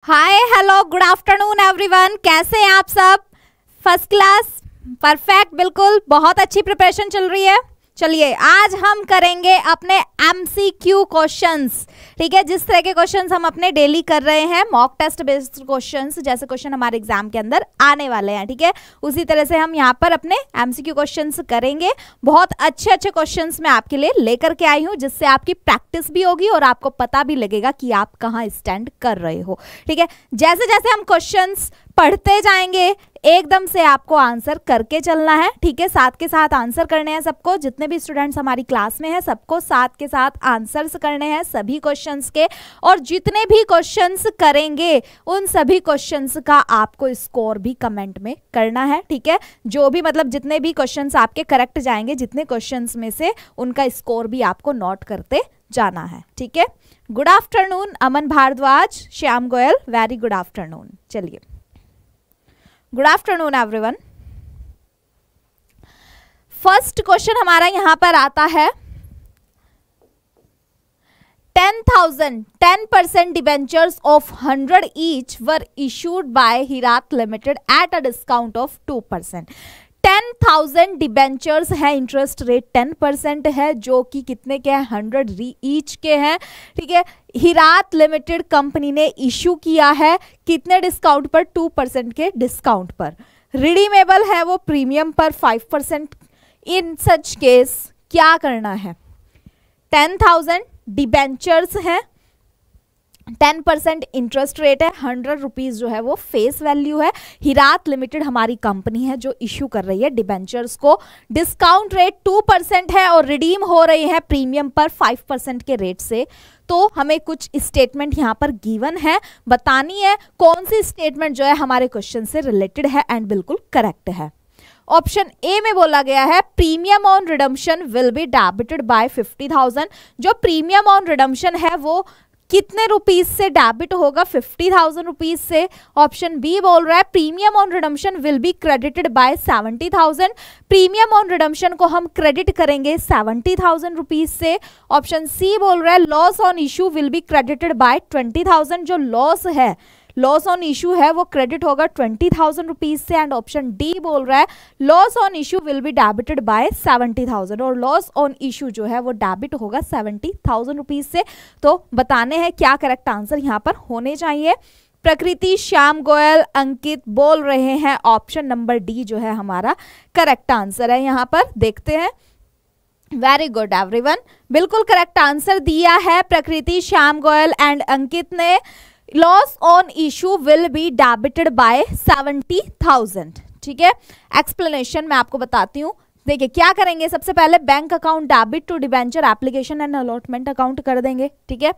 Hi hello good afternoon everyone, कैसे हैं आप सब? फर्स्ट क्लास, परफेक्ट, बिल्कुल बहुत अच्छी प्रिपरेशन चल रही है। चलिए आज हम करेंगे अपने एमसीक्यू क्वेश्चंस, ठीक है। जिस तरह के क्वेश्चंस हम अपने डेली कर रहे हैं, मॉक टेस्ट बेस्ड क्वेश्चंस, जैसे क्वेश्चन हमारे एग्जाम के अंदर आने वाले हैं, ठीक है, उसी तरह से हम यहाँ पर अपने एमसीक्यू क्वेश्चंस करेंगे। बहुत अच्छे अच्छे क्वेश्चंस मैं आपके लिए लेकर के आई हूँ, जिससे आपकी प्रैक्टिस भी होगी और आपको पता भी लगेगा कि आप कहाँ स्टैंड कर रहे हो, ठीक है। जैसे जैसे हम क्वेश्चंस पढ़ते जाएंगे एकदम से आपको आंसर करके चलना है, ठीक है। साथ के साथ आंसर करने हैं सबको, जितने भी स्टूडेंट्स हमारी क्लास में हैं सबको साथ के साथ आंसर्स करने हैं सभी क्वेश्चंस के, और जितने भी क्वेश्चंस करेंगे उन सभी क्वेश्चंस का आपको स्कोर भी कमेंट में करना है, ठीक है। जो भी मतलब जितने भी क्वेश्चंस आपके करेक्ट जाएंगे, जितने क्वेश्चंस में से, उनका स्कोर भी आपको नोट करते जाना है, ठीक है। Good afternoon Aman Bhardwaj, Shyam Goyal, very good afternoon. चलिए, good afternoon everyone. First question हमारा यहां पर आता है 10% debentures of 100 each were issued by Hirat limited at a discount of 2%। 10,000 debentures है, इंटरेस्ट रेट 10% है, जो कि कितने के हैं? 100 ईच के हैं, ठीक है। हिरात लिमिटेड कंपनी ने इशू किया है कितने डिस्काउंट पर? 2% के डिस्काउंट पर। रिडीमेबल है वो प्रीमियम पर 5%। इन सच केस क्या करना है? 10,000 डिबेंचर्स हैं, 10% इंटरेस्ट रेट है, 100 रुपीज जो है वो फेस वैल्यू है। हिरात लिमिटेड हमारी कंपनी है जो इश्यू कर रही है डिबेंचर्स को। डिस्काउंट रेट 2% है और रिडीम हो रही है प्रीमियम पर 5% के रेट से। तो हमें कुछ स्टेटमेंट यहाँ पर गिवन है, बतानी है कौन सी स्टेटमेंट जो है हमारे क्वेश्चन से रिलेटेड है एंड बिल्कुल करेक्ट है। ऑप्शन ए में बोला गया है premium on redemption will be debited bye 50,000। जो प्रीमियम ऑन रिडम्पशन है वो कितने रुपीज से डेबिट होगा? 50,000 रुपीज से। ऑप्शन बी बोल रहा है premium on redemption will be credited bye 70,000। Premium on redemption को हम क्रेडिट करेंगे 70,000 रुपीज से। ऑप्शन सी बोल रहा है loss on issue will be credited bye 20,000। जो लॉस है, लॉस ऑन इशू है, वो क्रेडिट होगा 20,000 रुपीज से। एंड ऑप्शन डी बोल रहा है loss on issue will be debited bye 70,000, और लॉस ऑन इशू जो है वो डेबिट होगा 70,000 रुपीज से। तो बताने हैं क्या करेक्ट आंसर यहाँ पर होने चाहिए। प्रकृति, श्याम गोयल, अंकित बोल रहे हैं ऑप्शन नंबर डी जो है हमारा करेक्ट आंसर है। यहाँ पर देखते हैं। वेरी गुड एवरीवन, बिल्कुल करेक्ट आंसर दिया है प्रकृति, श्याम गोयल एंड अंकित ने। Loss on issue will be debited bye 70,000, ठीक है। एक्सप्लेनेशन मैं आपको बताती हूँ। देखिए क्या करेंगे, सबसे पहले bank account debit to debenture application and allotment account कर देंगे, ठीक है।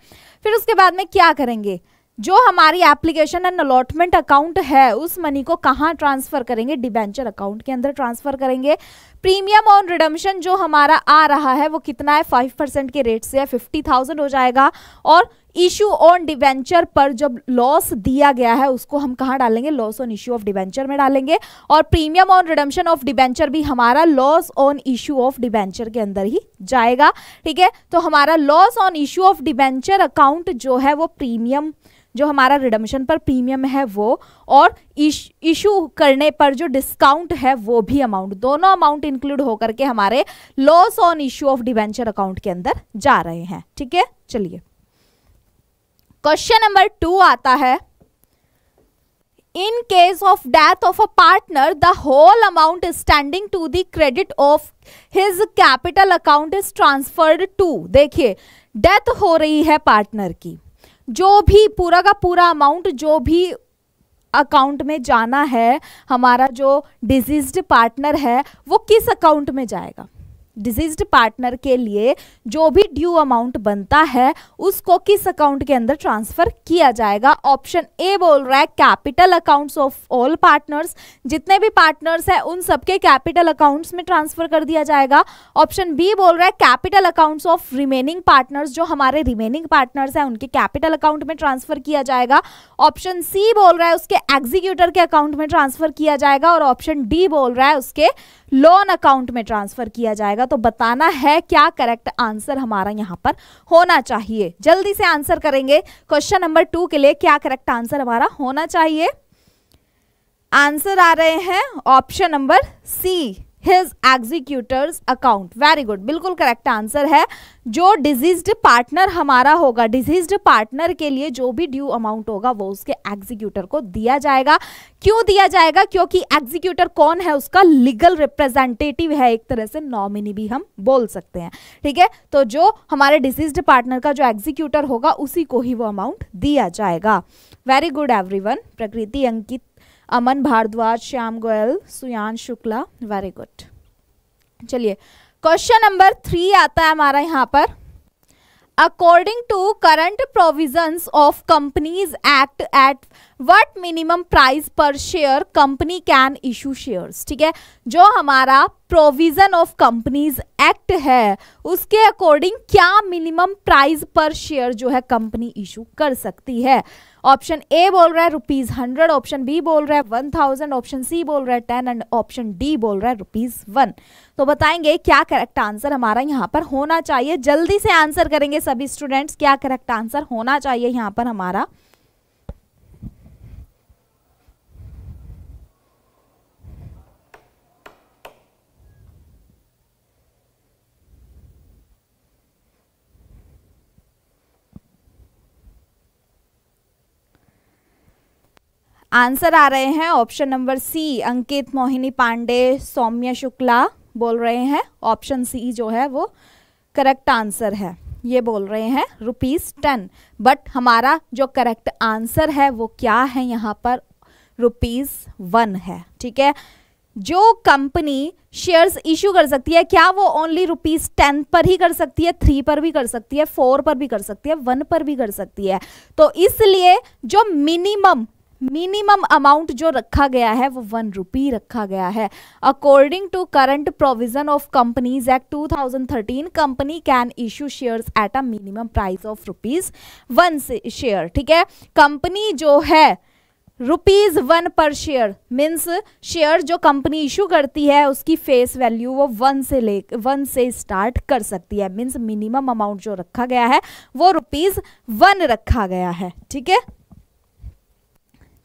फिर उसके बाद में क्या करेंगे, जो हमारी एप्लीकेशन एंड अलॉटमेंट अकाउंट है उस मनी को कहाँ ट्रांसफर करेंगे? डिबेंचर अकाउंट के अंदर ट्रांसफर करेंगे। प्रीमियम ऑन रिडम्पशन जो हमारा आ रहा है वो कितना है? 5% के रेट से है, 50,000 हो जाएगा। और इशू ऑन डिबेंचर पर जब लॉस दिया गया है उसको हम कहाँ डालेंगे? Loss on issue of debenture में डालेंगे। और premium on redemption of debenture भी हमारा loss on issue of debenture के अंदर ही जाएगा, ठीक है। तो हमारा loss on issue of debenture account जो है वो प्रीमियम, जो हमारा रिडम्पशन पर प्रीमियम है वो, और इशू करने पर जो डिस्काउंट है वो भी अमाउंट, दोनों अमाउंट इंक्लूड होकर के हमारे loss on issue of debenture account के अंदर जा रहे हैं, ठीक है। चलिए क्वेश्चन नंबर 2 आता है in case of death of a partner the whole amount standing to the credit of his capital account is transferred to. देखिए डेथ हो रही है पार्टनर की, जो भी पूरा का पूरा अमाउंट जो भी अकाउंट में जाना है, हमारा जो डिजीज्ड पार्टनर है वो किस अकाउंट में जाएगा? डिजीज्ड पार्टनर के लिए जो भी ड्यू अमाउंट बनता है उसको किस अकाउंट के अंदर ट्रांसफर किया जाएगा? ऑप्शन ए बोल रहा है capital accounts of all partners, जितने भी पार्टनर्स हैं उन सबके कैपिटल अकाउंट्स में ट्रांसफर कर दिया जाएगा। ऑप्शन बी बोल रहा है capital accounts of remaining partners, जो हमारे रिमेनिंग पार्टनर्स हैं उनके कैपिटल अकाउंट में ट्रांसफर किया जाएगा। ऑप्शन सी बोल रहा है उसके एग्जीक्यूटर के अकाउंट में ट्रांसफर किया जाएगा। और ऑप्शन डी बोल रहा है उसके लोन अकाउंट में ट्रांसफर किया जाएगा। जाएगा। तो बताना है क्या करेक्ट आंसर हमारा यहाँ पर होना चाहिए। जल्दी से आंसर करेंगे क्वेश्चन नंबर 2 के लिए, क्या करेक्ट आंसर हमारा होना चाहिए। आंसर आ रहे हैं option number C, his executors account. Very good, बिल्कुल करेक्ट आंसर है। जो डिजीज्ड पार्टनर हमारा होगा, डिजीज्ड पार्टनर के लिए जो भी ड्यू अमाउंट होगा वो उसके एग्जीक्यूटर को दिया जाएगा। क्यों दिया जाएगा? क्योंकि एग्जीक्यूटर कौन है? उसका लीगल रिप्रेजेंटेटिव है, एक तरह से नॉमिनी भी हम बोल सकते हैं। ठीक है, तो जो हमारे डिजीज्ड पार्टनर का जो एग्जीक्यूटर होगा उसी को ही वो अमाउंट दिया जाएगा। Very good everyone. Prakriti, Ankit, Aman Bhardwaj, Shyam Goyal, Suyan Shukla, very good. चलिए क्वेश्चन नंबर 3 आता है हमारा यहाँ पर। According to current provisions of companies Act at what minimum price per share company can issue shares. ठीक है, जो हमारा प्रोविजन ऑफ कंपनीज एक्ट है उसके अकॉर्डिंग क्या मिनिमम प्राइस पर शेयर जो है कंपनी इशू कर सकती है। ऑप्शन ए बोल रहा है ₹100, ऑप्शन बी बोल रहा है 1000, ऑप्शन सी बोल रहा है 10 एंड ऑप्शन डी बोल रहा है ₹1। तो बताएंगे क्या करेक्ट आंसर हमारा यहाँ पर होना चाहिए। जल्दी से आंसर करेंगे सभी स्टूडेंट्स, क्या करेक्ट आंसर होना चाहिए यहाँ पर हमारा। आंसर आ रहे हैं ऑप्शन नंबर सी, अंकित, मोहिनी पांडे, सौम्य शुक्ला बोल रहे हैं ऑप्शन सी जो है वो करेक्ट आंसर है। ये बोल रहे हैं ₹10, बट हमारा जो करेक्ट आंसर है वो क्या है यहाँ पर, ₹1 है। ठीक है, जो कंपनी शेयर्स इशू कर सकती है क्या वो ओनली ₹10 पर ही कर सकती है? 3 पर भी कर सकती है, 4 पर भी कर सकती है, 1 पर भी कर सकती है। तो इसलिए जो मिनिमम अमाउंट जो रखा गया है वो ₹1 रखा गया है। According to current provision of companies act 2013 company can issue shares at a minimum price of ₹1 share. ठीक है, कंपनी जो है ₹1 पर शेयर मीन्स शेयर जो कंपनी इशू करती है उसकी फेस वैल्यू वो 1 से स्टार्ट कर सकती है। मीन्स मिनिमम अमाउंट जो रखा गया है वो ₹1 रखा गया है। ठीक है,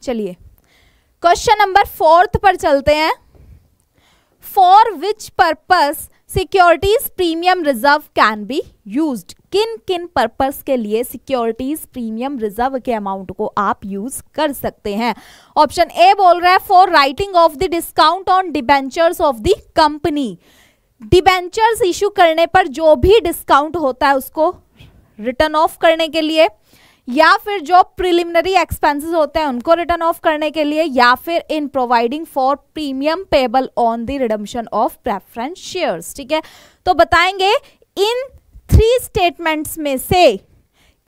चलिए क्वेश्चन नंबर 4 पर चलते हैं। For which purpose securities premium reserve can be used. किन किन पर्पस के लिए सिक्योरिटीज प्रीमियम रिजर्व के अमाउंट को आप यूज कर सकते हैं। ऑप्शन ए बोल रहा है for writing of the discount on debentures of the company. Debentures issue करने पर जो भी डिस्काउंट होता है उसको रिटर्न ऑफ करने के लिए, या फिर जो प्रिलिमिनरी एक्सपेंसेस होते हैं उनको रिटर्न ऑफ करने के लिए, या फिर in providing for premium payable on the redemption of preference shares. ठीक है, तो बताएंगे इन 3 स्टेटमेंट्स में से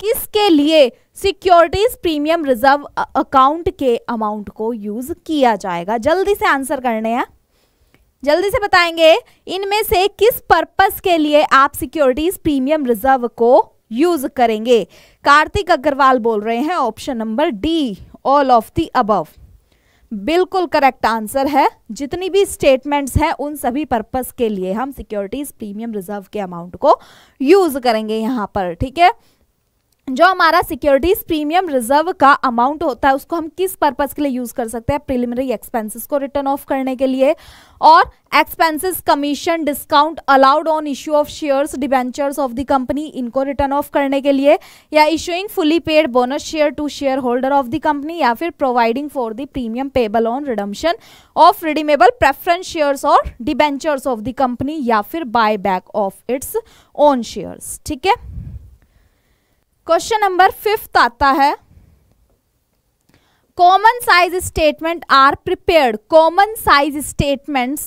किसके लिए सिक्योरिटीज प्रीमियम रिजर्व अकाउंट के अमाउंट को यूज किया जाएगा। जल्दी से आंसर करने हैं, जल्दी से बताएंगे इनमें से किस पर्पस के लिए आप सिक्योरिटीज प्रीमियम रिजर्व को यूज करेंगे। कार्तिक अग्रवाल बोल रहे हैं option number D, all of the above. बिल्कुल करेक्ट आंसर है। जितनी भी स्टेटमेंट्स हैं उन सभी पर्पस के लिए हम सिक्योरिटीज प्रीमियम रिजर्व के अमाउंट को यूज करेंगे यहां पर। ठीक है, जो हमारा सिक्योरिटीज प्रीमियम रिजर्व का अमाउंट होता है उसको हम किस पर्पस के लिए यूज कर सकते हैं। प्रिलिमिनरी एक्सपेंसेस को रिटर्न ऑफ करने के लिए, और expenses, commission, discount allowed on issue of shares, debentures of the company, इनको रिटर्न ऑफ करने के लिए, या issuing fully paid bonus share to share holder of the company, या फिर providing for the premium payable on redemption of redeemable preference shares और debentures of the company, या फिर buy back of its own shares. ठीक है, question number 5 आता है। Common size statement are prepared. Common size statements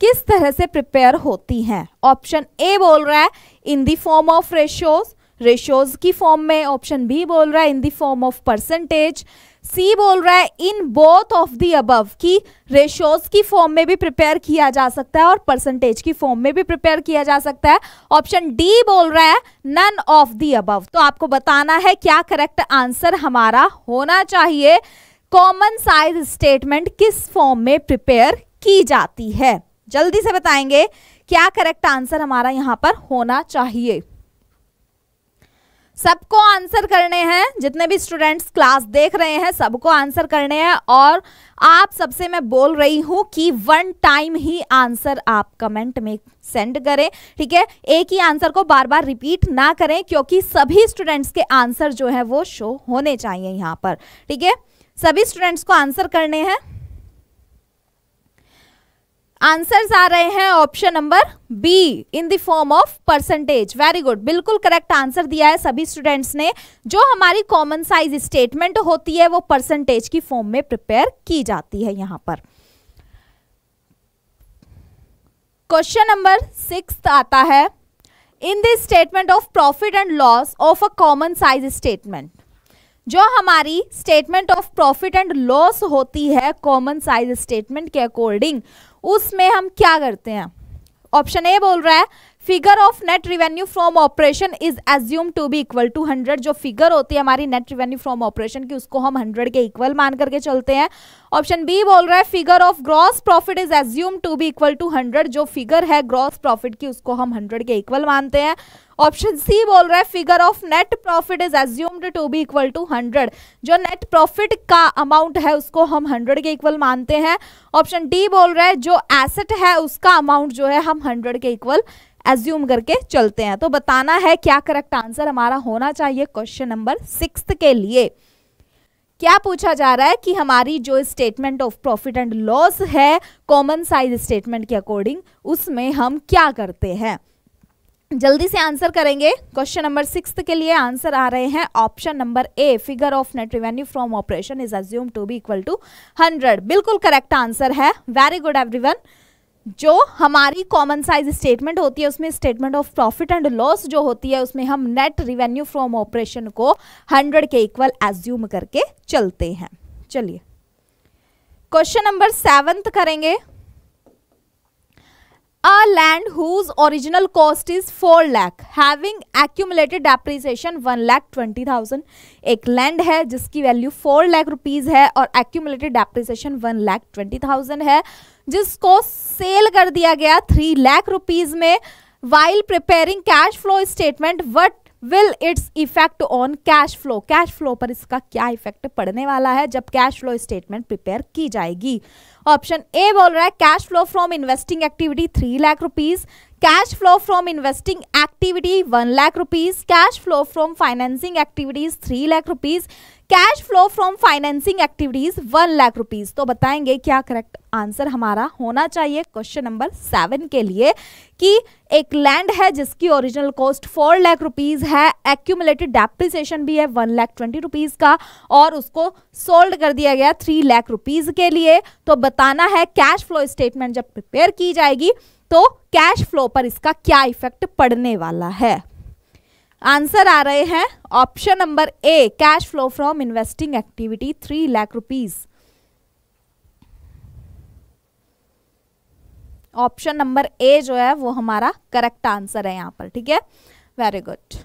किस तरह से प्रिपेयर होती हैं। ऑप्शन ए बोल रहा है in the form of ratios, ratios की फॉर्म में। ऑप्शन बी बोल रहा है in the form of percentage. C बोल रहा है in both of the above, की रेशियोज की फॉर्म में भी प्रिपेयर किया जा सकता है और परसेंटेज की फॉर्म में भी प्रिपेयर किया जा सकता है। ऑप्शन डी बोल रहा है नन ऑफ द अबव। तो आपको बताना है क्या करेक्ट आंसर हमारा होना चाहिए। कॉमन साइज स्टेटमेंट किस फॉर्म में प्रिपेयर की जाती है। जल्दी से बताएंगे क्या करेक्ट आंसर हमारा यहाँ पर होना चाहिए? सबको आंसर करने हैं, जितने भी स्टूडेंट्स क्लास देख रहे हैं सबको आंसर करने हैं। और आप सबसे मैं बोल रही हूं कि 1 टाइम ही आंसर आप कमेंट में सेंड करें, ठीक है? एक ही आंसर को बार बार रिपीट ना करें, क्योंकि सभी स्टूडेंट्स के आंसर जो है वो शो होने चाहिए यहाँ पर, ठीक है? सभी स्टूडेंट्स को आंसर करने हैं। आंसर्स आ रहे हैं option number be in the form of percentage. Very good, बिल्कुल करेक्ट आंसर दिया है सभी स्टूडेंट्स ने। जो हमारी कॉमन साइज स्टेटमेंट होती है वो परसेंटेज की फॉर्म में प्रिपेयर की जाती है यहां पर। क्वेश्चन नंबर 6 आता है, in the statement of profit and loss of a common size statement. जो हमारी statement of profit and loss होती है कॉमन साइज स्टेटमेंट के अकॉर्डिंग, उसमें हम क्या करते हैं? ऑप्शन ए बोल रहा है figure of net revenue from operation is assume to be equal to 100। जो फिगर होती है हमारी नेट रिवेन्यू फ्रॉम ऑपरेशन की, उसको हम 100 के इक्वल मान करके चलते हैं। ऑप्शन बी बोल रहा है figure of gross profit is assume to be equal to 100। जो फिगर है ग्रॉस प्रॉफिट की, उसको हम 100 के इक्वल मानते हैं। ऑप्शन सी बोल रहा है figure of net profit is assumed to be equal to 100। जो नेट प्रॉफिट का अमाउंट है उसको हम 100 के इक्वल मानते हैं। ऑप्शन डी बोल रहा है जो एसेट है उसका अमाउंट जो है हम 100 के इक्वल एज्यूम करके चलते हैं। तो बताना है क्या करेक्ट आंसर हमारा होना चाहिए क्वेश्चन नंबर 6 के लिए। क्या पूछा जा रहा है कि हमारी जो statement of profit and loss है कॉमन साइज स्टेटमेंट के अकॉर्डिंग, उसमें हम क्या करते हैं? जल्दी से आंसर करेंगे। क्वेश्चन नंबर 6 के लिए आंसर आ रहे हैं option number A, figure of net revenue from operation is assume to be equal to 100। बिल्कुल करेक्ट आंसर है। Very good everyone. जो हमारी कॉमन साइज स्टेटमेंट होती है उसमें statement of profit and loss जो होती है उसमें हम नेट रिवेन्यू फ्रॉम ऑपरेशन को 100 के इक्वल एज्यूम करके चलते हैं। चलिए क्वेश्चन नंबर 7 करेंगे। A land whose original cost is 4 lakh having accumulated depreciation 1,20,000। एक लैंड है जिसकी वैल्यू 4 लाख रुपीज है और accumulated depreciation 1,20,000 है, जिसको सेल कर दिया गया 3 लाख रुपीज में। while preparing cash flow statement what will its effect on cash flow। Cash flow पर इसका क्या इफेक्ट पड़ने वाला है जब कैश फ्लो स्टेटमेंट प्रिपेयर की जाएगी? ऑप्शन ए बोल रहा है cash flow from investing activity 3 lakh rupees, cash flow from investing activity 1 lakh rupees, cash flow from financing activities 3 lakh rupees, cash flow from financing activities 1 lakh rupees. तो बताएंगे क्या करेक्ट आंसर हमारा होना चाहिए क्वेश्चन नंबर 7 के लिए कि एक लैंड है जिसकी ओरिजिनल कॉस्ट 4 लाख रुपीज है, एक्यूमुलेटेड डेप्रिसिएशन भी है 1,20,000 रुपीज का और उसको सोल्ड कर दिया गया 3 लाख रुपीज के लिए। तो बताना है कैश फ्लो स्टेटमेंट जब प्रिपेयर की जाएगी तो कैश फ्लो पर इसका क्या इफेक्ट पड़ने वाला है। आंसर आ रहे हैं option number A, cash flow from investing activity 3 lakh rupees. Option number ए जो है वो हमारा करेक्ट आंसर है यहाँ पर, ठीक है? Very good.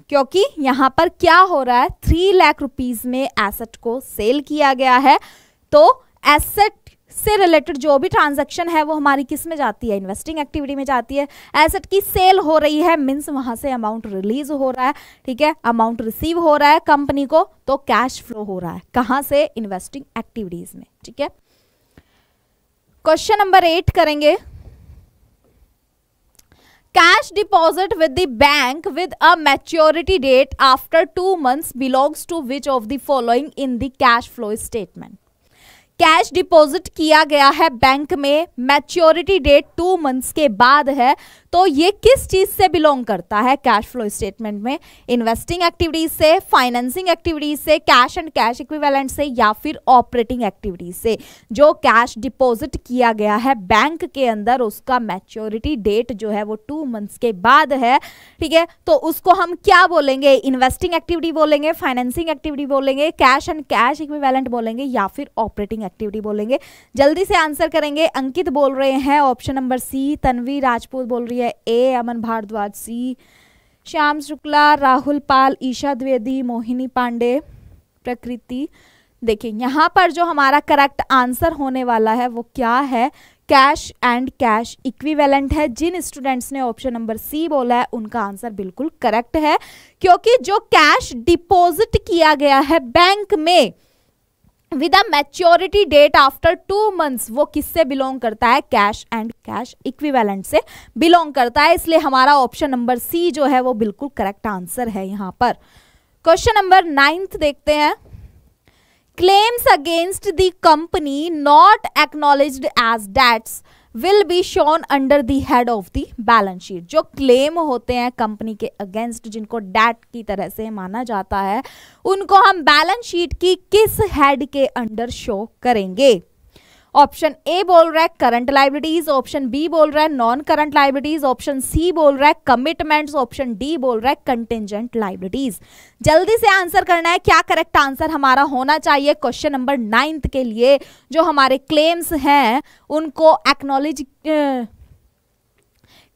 क्योंकि यहाँ पर क्या हो रहा है 3 लाख रुपीज में एसेट को सेल किया गया है, तो एसेट से रिलेटेड जो भी ट्रांजैक्शन है वो हमारी किस में जाती है? इन्वेस्टिंग एक्टिविटी में जाती है। एसेट की सेल हो रही है मींस वहां से अमाउंट रिलीज हो रहा है, ठीक है? अमाउंट रिसीव हो रहा है कंपनी को, तो कैश फ्लो हो रहा है कहां से? इन्वेस्टिंग एक्टिविटीज में, ठीक है? क्वेश्चन नंबर 8 करेंगे। Cash deposit with the bank with a maturity date after 2 months belongs to which of the following in the cash flow statement. Cash deposit किया गया है बैंक में, मैच्योरिटी डेट 2 months के बाद है, तो ये किस चीज से बिलोंग करता है कैश फ्लो स्टेटमेंट में? इन्वेस्टिंग एक्टिविटीज से, फाइनेंसिंग एक्टिविटीज से, कैश एंड कैश इक्विवेलेंट से या फिर ऑपरेटिंग एक्टिविटीज से? जो कैश डिपॉजिट किया गया है बैंक के अंदर उसका मैच्योरिटी डेट जो है वो 2 months के बाद है, ठीक है? तो उसको हम क्या बोलेंगे? इन्वेस्टिंग एक्टिविटी बोलेंगे, फाइनेंसिंग एक्टिविटी बोलेंगे, कैश एंड कैश इक्विवेलेंट बोलेंगे या फिर ऑपरेटिंग एक्टिविटी बोलेंगे? जल्दी से आंसर करेंगे। अंकित बोल रहे हैं option number C, Tanvi Rajput बोल रही है ए, अमन भारद्वाज सी, श्याम शुक्ला, राहुल पाल, ईशा द्विवेदी, मोहिनी पांडे, प्रकृति। देखिए यहाँ पर जो हमारा करेक्ट आंसर होने वाला है वो क्या है? कैश एंड कैश इक्विवेलेंट है। जिन स्टूडेंट्स ने ऑप्शन नंबर सी बोला है उनका आंसर बिल्कुल करेक्ट है, क्योंकि जो कैश डिपॉजिट किया गया है बैंक में with a maturity date after 2 months, वो किससे बिलोंग करता है? कैश एंड कैश इक्विवेलेंट से बिलोंग करता है। इसलिए हमारा ऑप्शन नंबर सी जो है वो बिल्कुल करेक्ट आंसर है यहां पर। क्वेश्चन नंबर 9 देखते हैं। Claims against the company not acknowledged as debts will be shown under the head of the balance sheet। जो क्लेम होते हैं कंपनी के अगेंस्ट, जिनको डेट की तरह से माना जाता है, उनको हम बैलेंस शीट की किस हेड के अंडर शो करेंगे? ऑप्शन ए बोल रहा है करंट लाइबिलिटीज, ऑप्शन बी बोल रहा है non current liabilities, option C बोल रहा है कमिटमेंट्स, ऑप्शन डी बोल रहा है कंटिंजेंट लाइबिलिटीज। जल्दी से आंसर करना है, क्या करेक्ट आंसर हमारा होना चाहिए क्वेश्चन नंबर 9 के लिए। जो हमारे क्लेम्स हैं उनको एक्नॉलेज,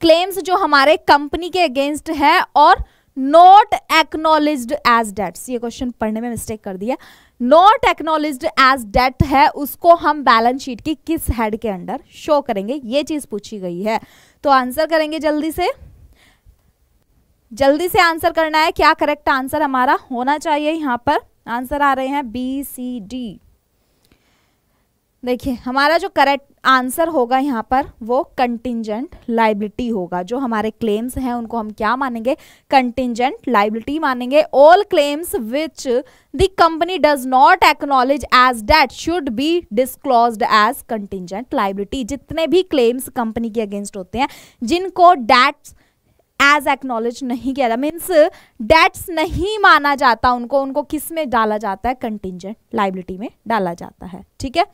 क्लेम्स जो हमारे कंपनी के अगेंस्ट है और नॉट एक्नॉलेज्ड एज डेट्स, ये क्वेश्चन पढ़ने में मिस्टेक कर दिया, नॉट एक्नॉलेज्ड एज डेट है, उसको हम बैलेंस शीट की किस हेड के अंडर शो करेंगे, ये चीज पूछी गई है। तो आंसर करेंगे जल्दी से आंसर करना है, क्या करेक्ट आंसर हमारा होना चाहिए। यहां पर आंसर आ रहे हैं बी सी डी। देखिए हमारा जो करेक्ट आंसर होगा यहाँ पर वो कंटिंजेंट लाइबिलिटी होगा। जो हमारे क्लेम्स हैं उनको हम क्या मानेंगे? कंटिंजेंट लाइबिलिटी मानेंगे। All claims which the company does not acknowledge as debt should be disclosed as contingent liability. जितने भी क्लेम्स कंपनी के अगेंस्ट होते हैं जिनको डेट्स एज एक्नॉलेज नहीं किया जाता, मीन्स डेट्स नहीं माना जाता, उनको किस में डाला जाता है? कंटिंजेंट लाइबिलिटी में डाला जाता है। ठीक है,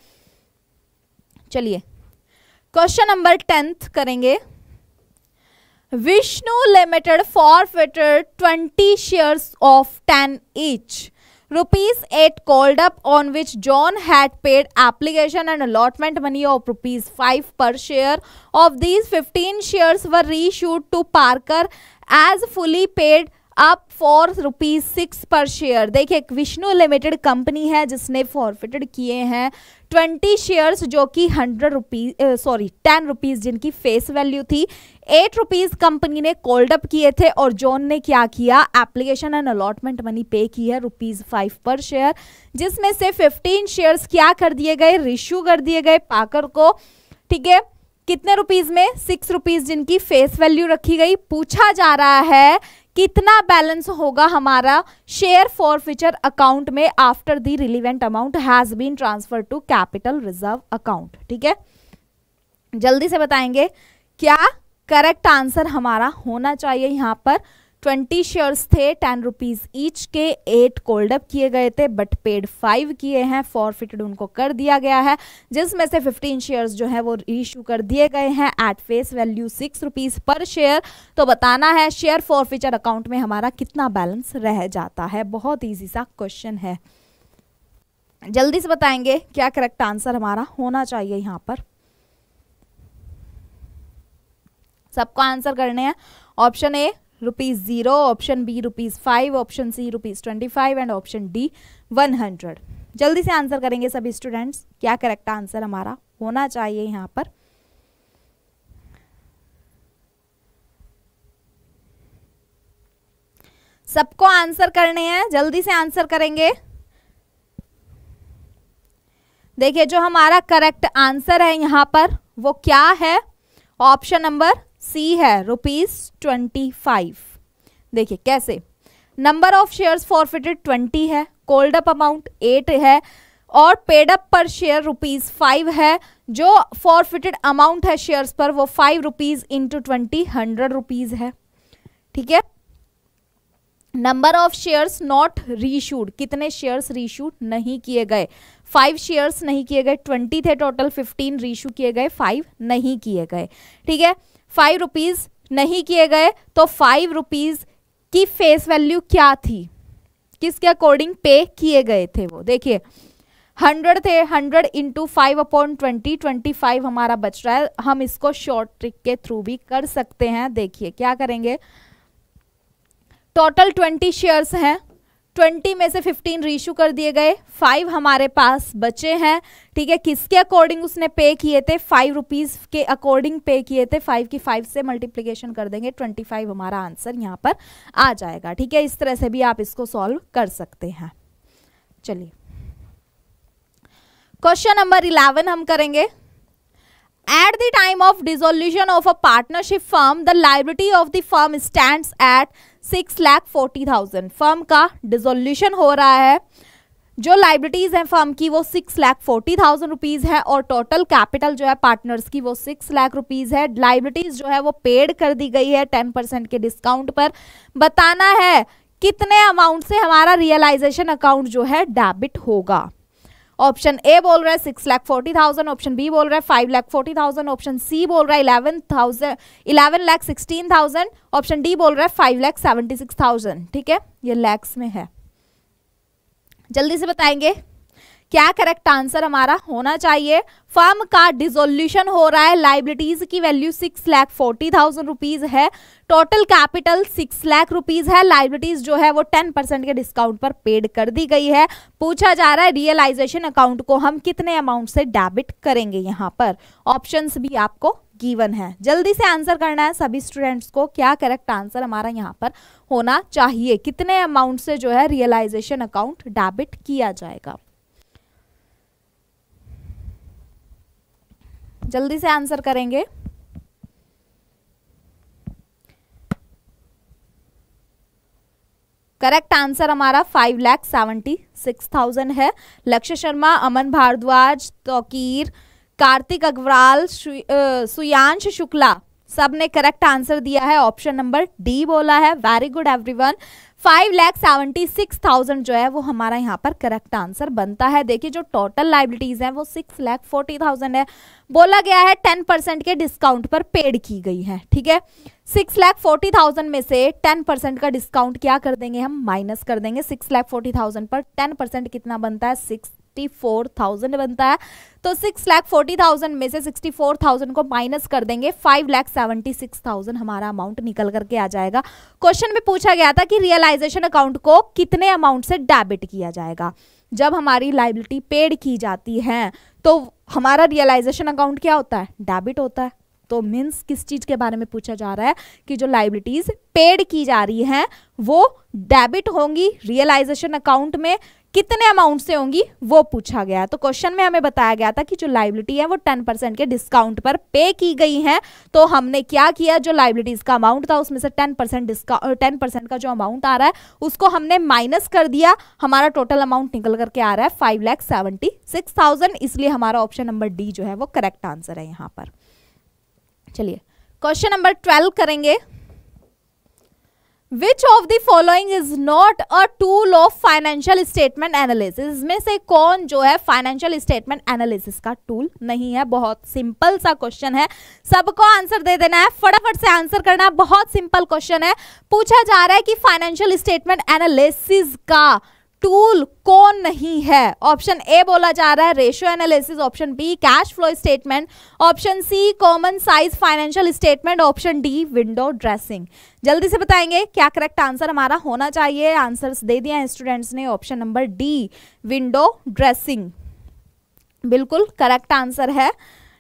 चलिए क्वेश्चन नंबर 10 करेंगे। Vishnu limited forfeited 20 shares of 10 each ₹8 called up on which John had paid application and allotment money of ₹5 per share. Of these 15 shares were reissued to Parker as fully paid up for ₹6 पर share. देखिए Vishnu limited company है जिसने forfeited किए हैं 20 shares जो कि 10 rupees जिनकी face value थी। 8 रुपीज कंपनी ने कॉल्ड अप किए थे और जॉन ने क्या किया? एप्लीकेशन एंड अलॉटमेंट मनी पे की है ₹5 पर शेयर, जिसमें से 15 शेयर्स क्या कर दिए गए? रिश्यू कर दिए गए पाकर को। ठीक है, कितने रुपीज में? 6 रुपीज जिनकी फेस वैल्यू रखी गई। पूछा जा रहा है कितना बैलेंस होगा हमारा शेयर फॉरफिचर अकाउंट में after the relevant amount has been transfer to capital reserve account. ठीक है, जल्दी से बताएंगे क्या करेक्ट आंसर हमारा होना चाहिए। यहाँ पर 20 शेयर्स थे 10 रुपीज ईच के, 8 कोल्ड अप किए गए थे बट पेड 5 किए हैं, फॉरफिटेड उनको कर दिया गया है, जिसमें से 15 शेयर्स जो है वो इशू कर दिए गए हैं at face value 6 rupees per share. तो बताना है शेयर फॉरफिचर अकाउंट में हमारा कितना बैलेंस रह जाता है। बहुत ईजी सा क्वेश्चन है, जल्दी से बताएंगे क्या करेक्ट आंसर हमारा होना चाहिए। यहाँ पर सबको आंसर करने हैं। Option A ₹0, option B ₹5, option C ₹25 and option D 100। जल्दी से आंसर करेंगे सभी स्टूडेंट्स, क्या करेक्ट आंसर हमारा होना चाहिए। यहाँ पर सबको आंसर करने हैं, जल्दी से आंसर करेंगे। देखिए जो हमारा करेक्ट आंसर है यहाँ पर वो क्या है? ऑप्शन नंबर सी है ₹25। देखिए कैसे, नंबर ऑफ शेयर्स फॉरफिटेड 20 है, कोल्ड अप अमाउंट 8 है और पेड अप पर शेयर ₹5 है। जो फॉरफिटेड अमाउंट है शेयर्स पर वो 5 रुपीज इंटू 20 100 रुपीज है। ठीक है, number of shares not reissued, कितने शेयर्स रीशूड नहीं किए गए? 5 शेयर्स नहीं किए गए, 20 थे टोटल, 15 रीशू किए गए, 5 नहीं किए गए। ठीक है, 5 रुपीज नहीं किए गए तो 5 रुपीज की फेस वैल्यू क्या थी? किसके अकॉर्डिंग पे किए गए थे वो? देखिए 100 थे, 100 इंटू 5/20, 25 हमारा बच रहा है। हम इसको शॉर्ट ट्रिक के थ्रू भी कर सकते हैं। देखिए क्या करेंगे, टोटल 20 शेयर्स हैं, 20 में से 15 रीइशू कर दिए गए, 5 हमारे पास बचे हैं, ठीक है। किसके अकॉर्डिंग उसने पे किए थे, 5 रुपीज के अकॉर्डिंग पे किए थे। 5 की 5 से मल्टीप्लीकेशन कर देंगे, 25 हमारा आंसर यहाँ पर आ जाएगा, ठीक है। इस तरह से भी आप इसको सॉल्व कर सकते हैं। चलिए क्वेश्चन नंबर 11 हम करेंगे। At the time of dissolution of a partnership firm, the liability of the firm stands at 6,40,000। Firm का डिसोल्यूशन हो रहा है, जो लाइबिलिटीज है फर्म की वो 6,40,000 रुपीज है और टोटल कैपिटल जो है पार्टनर्स की वो 6 लाख रुपीज है। लाइबिलिटीज जो है वो पेड कर दी गई है 10% के डिस्काउंट पर। बताना है कितने अमाउंट से हमारा रियलाइजेशन अकाउंट जो है डेबिट होगा। ऑप्शन ए बोल रहा है 6,40,000, ऑप्शन बी बोल रहा है 5,40,000, ऑप्शन सी बोल रहा है 11,16,000, ऑप्शन डी बोल रहा है 5,76,000, ठीक है। ये लैक्स में है, जल्दी से बताएंगे क्या करेक्ट आंसर हमारा होना चाहिए। फर्म का डिसोल्यूशन हो रहा है, लाइबिलिटीज की वैल्यू 6,40,000 रुपीज है, टोटल कैपिटल 6 लाख रुपीज है, लाइबिलिटीज जो है वो 10% के डिस्काउंट पर पेड कर दी गई है। पूछा जा रहा है रियलाइजेशन अकाउंट को हम कितने अमाउंट से डेबिट करेंगे। यहाँ पर ऑप्शंस भी आपको गिवन है, जल्दी से आंसर करना है सभी स्टूडेंट्स को, क्या करेक्ट आंसर हमारा यहाँ पर होना चाहिए, कितने अमाउंट से जो है रियलाइजेशन अकाउंट डेबिट किया जाएगा। जल्दी से आंसर करेंगे। करेक्ट आंसर हमारा 5,76,000 है। लक्ष्य शर्मा, अमन भारद्वाज, तौकीर, कार्तिक अग्रवाल, सुयांश शुक्ला सब ने करेक्ट आंसर दिया है, ऑप्शन नंबर डी बोला है। Very good everyone. 5,76,000 जो है वो हमारा यहाँ पर करेक्ट आंसर बनता है। देखिए जो टोटल लाइबिलिटीज है वो 6,40,000 है, बोला गया है 10% के डिस्काउंट पर पेड की गई है, ठीक है। 6,40,000 में से 10% का डिस्काउंट क्या कर देंगे हम, माइनस कर देंगे। 6,40,000 पर 10% कितना बनता है, 64,000 बनता है। तो 6,40,000 में से 64,000 को माइनस कर देंगे, 5,76,000 हमारा अमाउंट निकल करके आ जाएगा। क्वेश्चन में पूछा गया था कि रियलाइजेशन अकाउंट को कितने अमाउंट से डेबिट किया जाएगा। जब हमारी लाइबिलिटी पेड की जाती है तो हमारा रियलाइजेशन अकाउंट क्या होता है, डेबिट होता है। तो मीन्स किस चीज के बारे में पूछा जा रहा है कि जो लाइबिलिटीज पेड की जा रही हैं वो डेबिट होंगी रियलाइजेशन अकाउंट में, कितने अमाउंट से होंगी वो पूछा गया। तो क्वेश्चन में हमें बताया गया था कि जो लाइबिलिटी है वो 10% के डिस्काउंट पर पे की गई है। तो हमने क्या किया, जो लाइबिलिटीज का अमाउंट था उसमें से 10% का जो अमाउंट आ रहा है उसको हमने माइनस कर दिया। हमारा टोटल अमाउंट निकल करके आ रहा है 5,76,000, इसलिए हमारा ऑप्शन नंबर डी जो है वो करेक्ट आंसर है यहाँ पर। चलिए क्वेश्चन नंबर 12 करेंगे। Which of the following is not a tool of financial statement analysis? इसमें से कौन जो है फाइनेंशियल स्टेटमेंट एनालिसिस का टूल नहीं है। बहुत सिंपल सा क्वेश्चन है, सबको आंसर दे देना है, फटाफट से आंसर करना है। बहुत सिंपल क्वेश्चन है, पूछा जा रहा है कि फाइनेंशियल स्टेटमेंट एनालिसिस का टूल कौन नहीं है। ऑप्शन ए बोला जा रहा है ratio analysis, option B cash flow statement, option C common size financial statement, option D window dressing. जल्दी से बताएंगे क्या करेक्ट आंसर हमारा होना चाहिए। आंसर्स दे दिया है स्टूडेंट्स ने, option number D window dressing बिल्कुल करेक्ट आंसर है,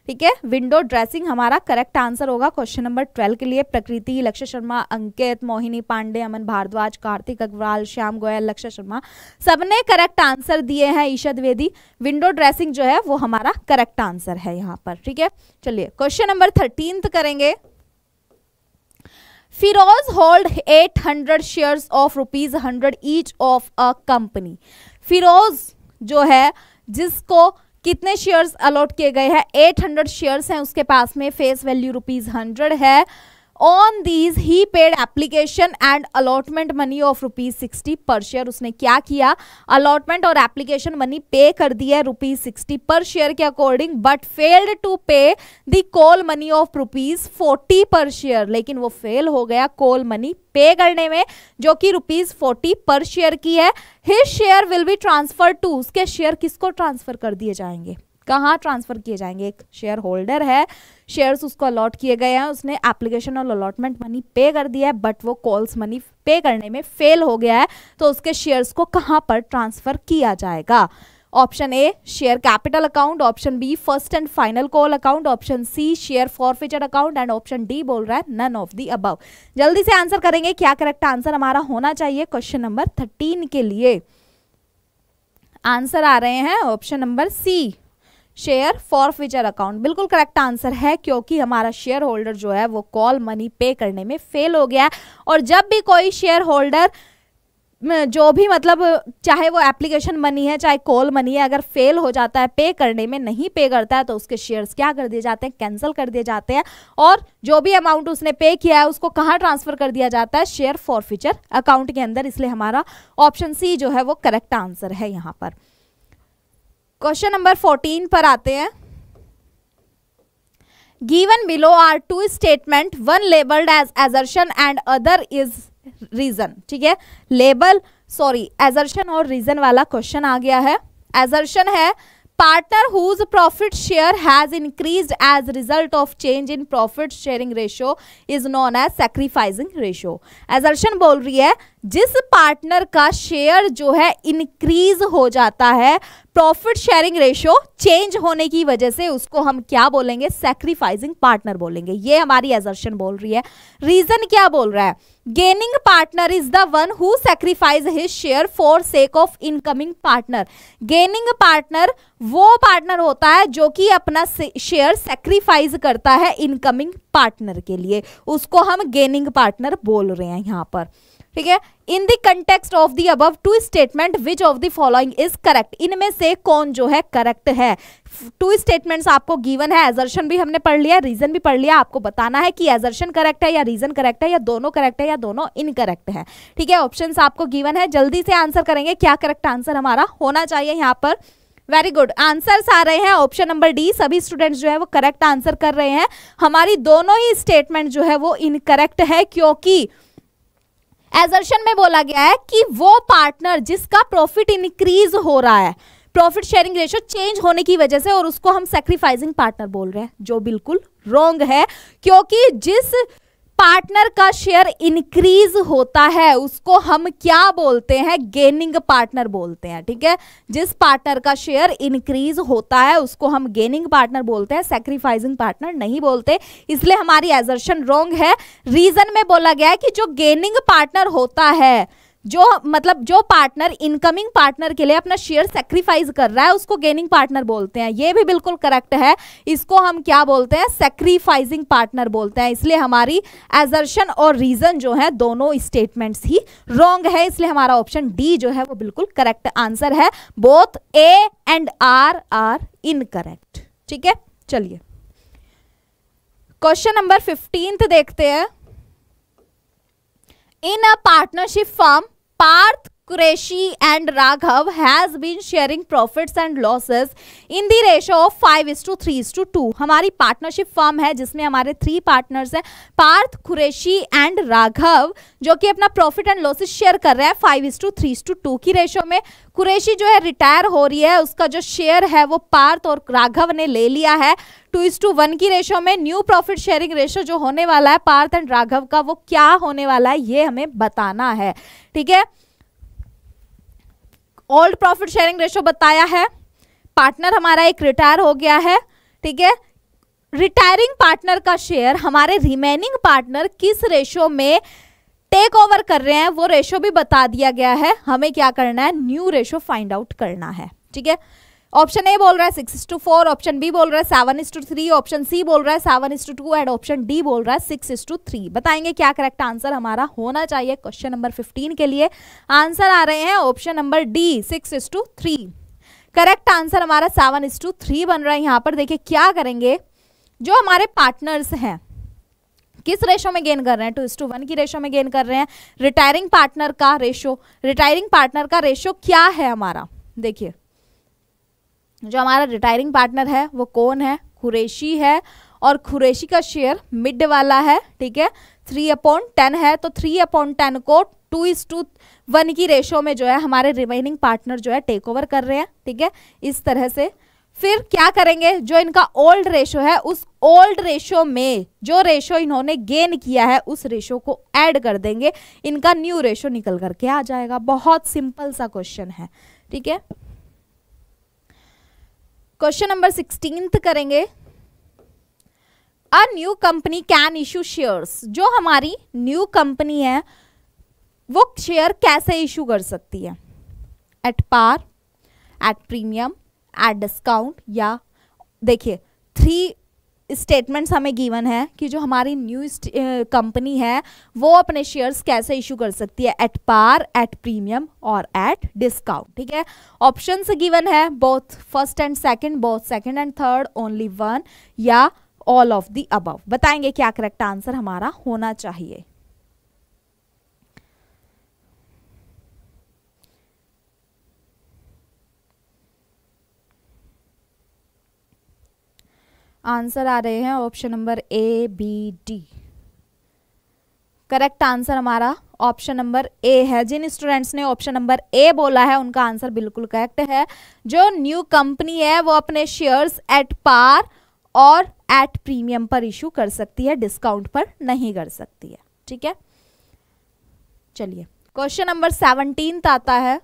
ठीक है। विंडो ड्रेसिंग हमारा करेक्ट आंसर होगा क्वेश्चन नंबर 12 के लिए। प्रकृति, लक्ष्य शर्मा, अंकित, मोहिनी पांडे, अमन भारद्वाज, कार्तिक अग्रवाल, श्याम गोयल, लक्ष्य शर्मा सबने करेक्ट आंसर दिए हैं। ईशा द्विवेदी, विंडो ड्रेसिंग जो है वो हमारा करेक्ट आंसर है यहाँ पर, ठीक है। चलिए क्वेश्चन नंबर 13 करेंगे। Feroz hold 800 shares of ₹100 each of a company. Feroz जो है जिसको कितने शेयर्स अलॉट किए गए हैं, 800 शेयर्स हैं उसके पास में, फेस वैल्यू ₹100 है। On these he paid application and allotment money of ₹60 पर शेयर। उसने क्या किया, अलॉटमेंट और एप्लीकेशन मनी पे कर दिया है ₹60 पर शेयर के अकॉर्डिंग, बट फेल्ड टू पे द कॉल मनी ऑफ ₹40 पर शेयर। लेकिन वो फेल हो गया कॉल मनी पे करने में जो कि ₹40 पर शेयर की है। His share will be transfer to, उसके शेयर किसको ट्रांसफर कर दिए जाएंगे, कहाँ ट्रांसफर किए जाएंगे? एक शेयर होल्डर है, शेयर्स उसको अलॉट किए गए हैं, उसने एप्लीकेशन और अलॉटमेंट मनी पे कर दिया है, बट वो कॉल्स मनी पे करने में फेल हो गया है, तो उसके शेयर्स को कहाँ पर ट्रांसफर किया जाएगा? Option A share capital account, option B first and final call account, option C share forfeiture account and option D बोल रहा है नन ऑफ द अबव। जल्दी से आंसर करेंगे, क्या करेक्ट आंसर हमारा होना चाहिए क्वेश्चन नंबर 13 के लिए? आंसर आ रहे हैं option number C share forfeiture account, बिल्कुल करेक्ट आंसर है, क्योंकि हमारा शेयर होल्डर जो है वो कॉल मनी पे करने में फेल हो गया है। और जब भी कोई शेयर होल्डर जो भी मतलब चाहे वो एप्लीकेशन मनी है चाहे कॉल मनी है, अगर फेल हो जाता है पे करने में, नहीं पे करता है, तो उसके शेयर्स क्या कर दिए जाते हैं? कैंसिल कर दिए जाते हैं। और जो भी अमाउंट उसने पे किया है उसको कहाँ ट्रांसफर कर दिया जाता है? शेयर फॉरफीचर अकाउंट के अंदर। इसलिए हमारा ऑप्शन सी जो है वो करेक्ट आंसर है यहाँ पर। क्वेश्चन नंबर 14 पर आते हैं। Given below are two statement, one labelled as assertion and other is reason. ठीक है, assertion और रीजन वाला क्वेश्चन आ गया है। assertion है partner whose profit share has increased as result of change in profit sharing ratio is known as sacrificing ratio. assertion बोल रही है जिस पार्टनर का शेयर जो है इंक्रीज हो जाता है प्रॉफिट शेयरिंग रेशियो चेंज होने की वजह से, उसको हम क्या बोलेंगे? सैक्रिफाइसिंग पार्टनर बोलेंगे। ये हमारी assertion बोल रही है। रीजन क्या बोल रहा है? Gaining partner is the one who sacrifice his share for sake of incoming partner. Gaining partner वो पार्टनर होता है जो कि अपना शेयर सैक्रिफाइस करता है इनकमिंग पार्टनर के लिए, उसको हम गेनिंग पार्टनर बोल रहे हैं यहाँ पर। ठीक है, in the context of the above two statement which of the following is correct? इनमें से कौन जो है करेक्ट है? टू स्टेटमेंट्स आपको गिवन है, assertion भी हमने पढ़ लिया, रीजन भी पढ़ लिया। आपको बताना है कि assertion करेक्ट है या रीजन करेक्ट है या दोनों करेक्ट है या दोनों इनकरेक्ट है। ठीक है, ऑप्शंस आपको गिवन है, जल्दी से आंसर करेंगे, क्या करेक्ट आंसर हमारा होना चाहिए यहाँ पर? वेरी गुड, आंसर्स आ रहे हैं ऑप्शन नंबर डी। सभी स्टूडेंट्स जो है वो करेक्ट आंसर कर रहे हैं। हमारी दोनों ही स्टेटमेंट जो है वो इनकरेक्ट है, क्योंकि assertion में बोला गया है कि वो पार्टनर जिसका प्रॉफिट इंक्रीज हो रहा है प्रॉफिट शेयरिंग रेशियो चेंज होने की वजह से, और उसको हम सैक्रिफाइसिंग पार्टनर बोल रहे हैं, जो बिल्कुल रॉन्ग है। क्योंकि जिस पार्टनर का शेयर इंक्रीज होता है उसको हम क्या बोलते हैं? गेनिंग पार्टनर बोलते हैं। ठीक है, जिस पार्टनर का शेयर इंक्रीज होता है उसको हम गेनिंग पार्टनर बोलते हैं, सैक्रिफाइसिंग पार्टनर नहीं बोलते। इसलिए हमारी assertion रॉन्ग है। रीजन में बोला गया है कि जो गेनिंग पार्टनर होता है, जो मतलब जो पार्टनर इनकमिंग पार्टनर के लिए अपना शेयर सैक्रिफाइस कर रहा है उसको गेनिंग पार्टनर बोलते हैं। ये भी बिल्कुल करेक्ट है, इसको हम क्या बोलते हैं? सैक्रिफाइसिंग पार्टनर बोलते हैं। इसलिए हमारी assertion और रीजन जो है दोनों स्टेटमेंट्स ही रॉन्ग है। इसलिए हमारा ऑप्शन डी जो है वो बिल्कुल करेक्ट आंसर है। Both A and R incorrect. ठीक है, चलिए क्वेश्चन नंबर 15 देखते हैं। In a partnership firm, Parth, Qureshi and Raghav has been sharing profits and losses in the ratio of 5:3:2। हमारी पार्टनरशिप फर्म है जिसमें हमारे 3 पार्टनर्स हैं, पार्थ, कुरैशी एंड राघव, जो कि अपना प्रॉफिट एंड लॉसेस शेयर कर रहे हैं 5:3:2 की रेशो में। कुरैशी जो है रिटायर हो रही है, उसका जो शेयर है वो पार्थ और राघव ने ले लिया है 2:1 की रेशो में। न्यू प्रॉफिट शेयरिंग रेशो जो होने वाला है पार्थ एंड राघव का, वो क्या होने वाला है ये हमें बताना है। ठीक है, ओल्ड प्रॉफिट शेयरिंग रेशो बताया है, पार्टनर हमारा एक रिटायर हो गया है। ठीक है, रिटायरिंग पार्टनर का शेयर हमारे रिमेनिंग पार्टनर किस रेशो में टेक ओवर कर रहे हैं वो रेशो भी बता दिया गया है। हमें क्या करना है? न्यू रेशो फाइंड आउट करना है। ठीक है, ऑप्शन ए बोल रहा है 6:4, ऑप्शन बी बोल रहा है 7:3, ऑप्शन सी बोल रहा है 7:2 एंड ऑप्शन डी बोल रहा है 6:3। बताएंगे क्या करेक्ट आंसर हमारा होना चाहिए क्वेश्चन नंबर 15 के लिए? आंसर आ रहे हैं option number D 6:3। Correct answer हमारा 7:3 बन रहा है। यहाँ पर देखिए क्या करेंगे, जो हमारे पार्टनर्स हैं किस रेशो में गेन कर रहे हैं? 2:1 की रेशो में गेन कर रहे हैं। रिटायरिंग पार्टनर का रेशो क्या है हमारा? देखिए जो हमारा रिटायरिंग पार्टनर है वो कौन है? कुरैशी है, और कुरैशी का शेयर मिड वाला है। ठीक है, 3/10 है, तो 3/10 को 2:1 की रेशो में जो है हमारे रिमेनिंग पार्टनर जो है टेक ओवर कर रहे हैं। ठीक है, इस तरह से फिर क्या करेंगे, जो इनका ओल्ड रेशो है उस ओल्ड रेशो में जो रेशो इन्होंने गेन किया है उस रेशो को ऐड कर देंगे, इनका न्यू रेशो निकल करके आ जाएगा। बहुत सिंपल सा क्वेश्चन है, ठीक है। क्वेश्चन नंबर 16 करेंगे। A new company can issue shares, जो हमारी न्यू कंपनी है वो शेयर कैसे इशू कर सकती है, at par, at premium, at discount, या देखिए 3 स्टेटमेंट्स हमें गिवन है कि जो हमारी न्यू कंपनी है वो अपने शेयर्स कैसे इशू कर सकती है, एट पार, एट प्रीमियम और एट डिस्काउंट, ठीक है। ऑप्शंस गिवन है both first and second, both second and third, only one, या ऑल ऑफ द अबव। बताएंगे क्या करेक्ट आंसर हमारा होना चाहिए। आंसर आ रहे हैं option number A, B, D. Correct answer हमारा ऑप्शन नंबर ए है। जिन स्टूडेंट्स ने ऑप्शन नंबर ए बोला है उनका आंसर बिल्कुल करेक्ट है। जो न्यू कंपनी है वो अपने शेयर्स एट पार और एट प्रीमियम पर इशू कर सकती है, डिस्काउंट पर नहीं कर सकती है, ठीक है। चलिए क्वेश्चन नंबर 17 आता है।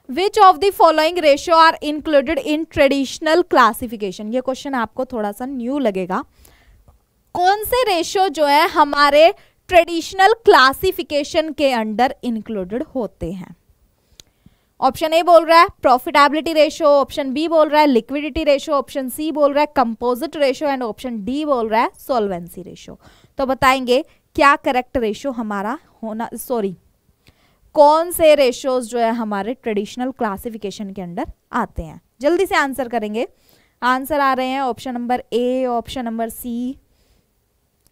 Which of the following ratio are included in traditional classification. ये क्वेश्चन आपको थोड़ा सा न्यू लगेगा। कौन से रेशियो जो है हमारे ट्रेडिशनल क्लासिफिकेशन के अंडर इंक्लूडेड होते हैं। ऑप्शन ए बोल रहा है प्रॉफिटेबिलिटी रेशियो, ऑप्शन बी बोल रहा है लिक्विडिटी रेशियो, ऑप्शन सी बोल रहा है composite ratio and option D बोल रहा है सॉल्वेंसी रेशियो। तो बताएंगे क्या करेक्ट रेशियो हमारा होना, सॉरी कौन से रेशियोज जो है हमारे ट्रेडिशनल क्लासिफिकेशन के अंडर आते हैं। जल्दी से आंसर करेंगे। आंसर आ रहे हैं option number A, option number C.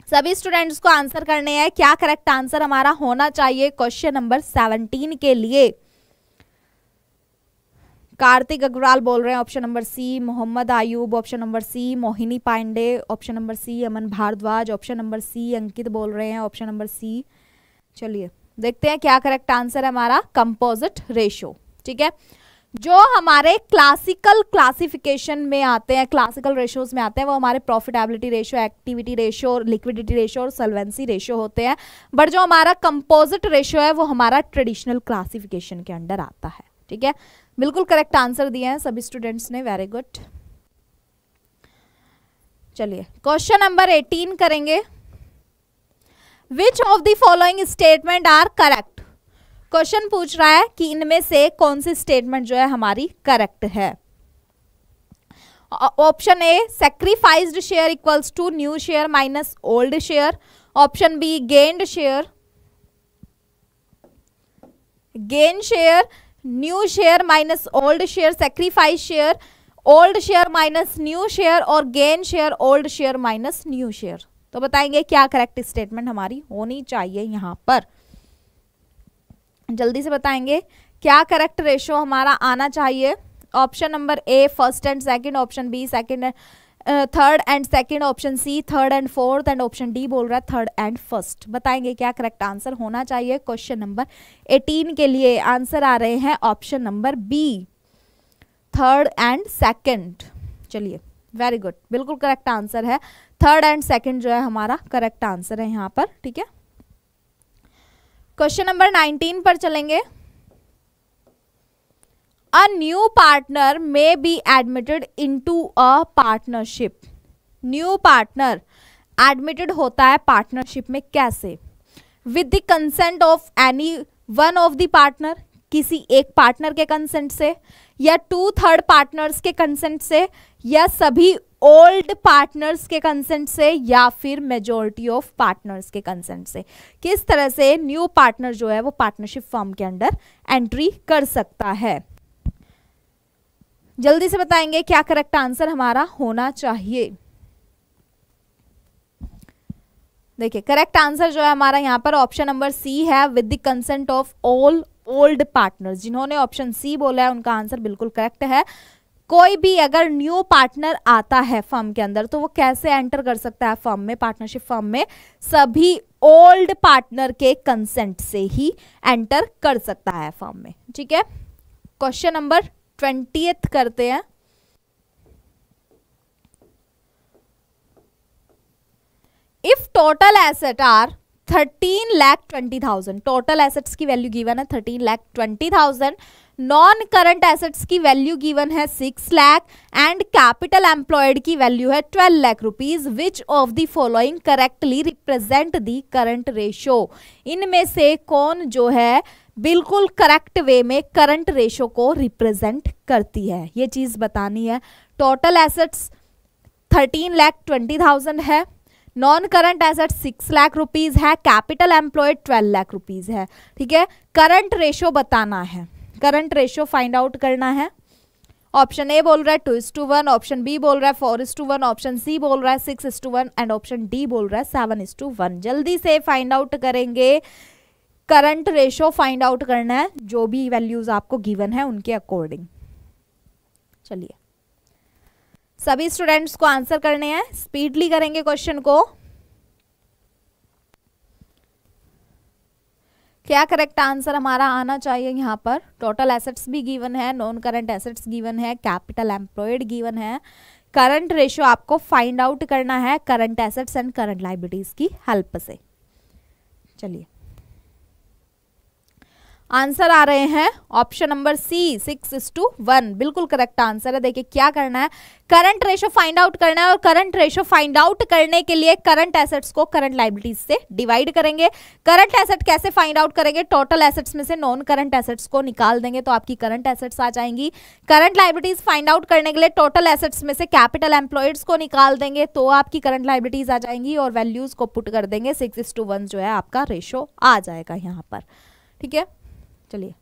सभी स्टूडेंट्स को आंसर करने हैं क्या करेक्ट आंसर हमारा होना चाहिए क्वेश्चन नंबर 17 के लिए। कार्तिक अग्रवाल बोल रहे हैं option number C, Mohammed Ayub option number C, Mohini Pandey option number C, Aman Bhardwaj option number C, Ankit बोल रहे हैं ऑप्शन नंबर सी। चलिए देखते हैं क्या करेक्ट आंसर है हमारा, कंपोजिट रेशियो, ठीक है। जो हमारे क्लासिकल क्लासिफिकेशन में आते हैं, क्लासिकल रेशियोज में आते हैं, वो हमारे profitability ratio, activity ratio, liquidity ratio और सॉल्वेंसी रेशियो होते हैं। बट जो हमारा कंपोजिट रेशियो है वो हमारा ट्रेडिशनल क्लासिफिकेशन के अंडर आता है, ठीक है। बिल्कुल करेक्ट आंसर दिए हैं सभी स्टूडेंट्स ने, वेरी गुड। चलिए क्वेश्चन नंबर 18 करेंगे। Which of the following statement are correct. Question पूछ रहा है कि इनमें से कौन सी स्टेटमेंट जो है हमारी करेक्ट है। Option A sacrificed share equals to new share minus old share, option B gained share, gain share new share minus old share, sacrifice share old share minus new share और gain share old share minus new share. तो बताएंगे क्या correct statement हमारी होनी चाहिए यहां पर। जल्दी से बताएंगे क्या करेक्ट रेशियो हमारा आना चाहिए। Option number A first and second, option B second third and second, option C third and fourth and option D बोल रहा है थर्ड एंड फर्स्ट। बताएंगे क्या करेक्ट आंसर होना चाहिए क्वेश्चन नंबर 18 के लिए। आंसर आ रहे हैं option number B third and second. चलिए वेरी गुड, बिल्कुल करेक्ट आंसर है। थर्ड एंड सेकंड जो है हमारा करेक्ट आंसर है यहां पर, ठीक है। क्वेश्चन नंबर 19 पर चलेंगे। A new partner may be admitted into a partnership. New partner admitted होता है पार्टनरशिप में कैसे? With the consent of any one of the partner, किसी एक पार्टनर के कंसेंट से, या 2/3 पार्टनर्स के कंसेंट से, या सभी ओल्ड पार्टनर्स के कंसेंट से, या फिर मेजॉरिटी ऑफ पार्टनर्स के कंसेंट से। किस तरह से न्यू पार्टनर जो है वो पार्टनरशिप फर्म के अंदर एंट्री कर सकता है। जल्दी से बताएंगे क्या करेक्ट आंसर हमारा होना चाहिए। देखिए करेक्ट आंसर जो है हमारा यहाँ पर ऑप्शन नंबर सी है, with the consent of all old partners. जिन्होंने ऑप्शन सी बोला है उनका आंसर बिल्कुल करेक्ट है। कोई भी अगर न्यू पार्टनर आता है फर्म के अंदर तो वो कैसे एंटर कर सकता है फर्म में, पार्टनरशिप फर्म में? सभी ओल्ड पार्टनर के कंसेंट से ही एंटर कर सकता है फर्म में, ठीक है। क्वेश्चन नंबर 20 करते हैं। If total asset are 13,20,000, total assets की वैल्यू गिवन है 13,20,000, नॉन करंट एसेट्स की वैल्यू गिवन है 6 लाख एंड कैपिटल एम्प्लॉयड की वैल्यू है 12 lakh rupees, which of the following correctly represent the current ratio, इनमें से कौन जो है बिल्कुल करेक्ट वे में करंट रेशो को रिप्रेजेंट करती है, ये चीज बतानी है। टोटल एसेट्स 13,20,000 है, non current asset 6 lakh rupees है, कैपिटल एम्प्लॉयड 12 लाख रुपीज है, ठीक है। करंट रेशो बताना है, करंट रेशो फाइंड आउट करना है। ऑप्शन ए बोल रहा है 2:1, ऑप्शन बी बोल रहा है 4:1, ऑप्शन सी बोल रहा है 6:1 एंड ऑप्शन डी बोल रहा है 7:1। जल्दी से फाइंड आउट करेंगे, करंट रेशो फाइंड आउट करना है, जो भी वैल्यूज आपको गिवन है उनके अकॉर्डिंग। चलिए सभी स्टूडेंट्स को आंसर करने हैं, स्पीडली करेंगे क्वेश्चन को। क्या करेक्ट आंसर हमारा आना चाहिए यहाँ पर? टोटल एसेट्स भी गिवन है, नॉन करंट एसेट्स गिवन है, कैपिटल एम्प्लॉयड गिवन है, करंट रेशियो आपको फाइंड आउट करना है current assets and current liabilities की हेल्प से। चलिए आंसर आ रहे हैं ऑप्शन नंबर सी 6:1, बिल्कुल करेक्ट आंसर है। देखिए क्या करना है, करंट रेशो फाइंड आउट करना है और करंट रेशो फाइंड आउट करने के लिए करंट एसेट्स को करंट लायबिलिटीज से डिवाइड करेंगे। करंट एसेट कैसे फाइंड आउट करेंगे? टोटल एसेट्स में से नॉन करंट एसेट्स को निकाल देंगे तो आपकी करंट एसेट्स आ जाएंगी। करंट लायबिलिटीज फाइंड आउट करने के लिए टोटल एसेट्स में से कैपिटल एम्प्लॉयड्स को निकाल देंगे तो आपकी करंट लायबिलिटीज आ जाएंगी और वैल्यूज को पुट कर देंगे, 6:1 जो है आपका रेशो आ जाएगा यहाँ पर, ठीक है। चलिए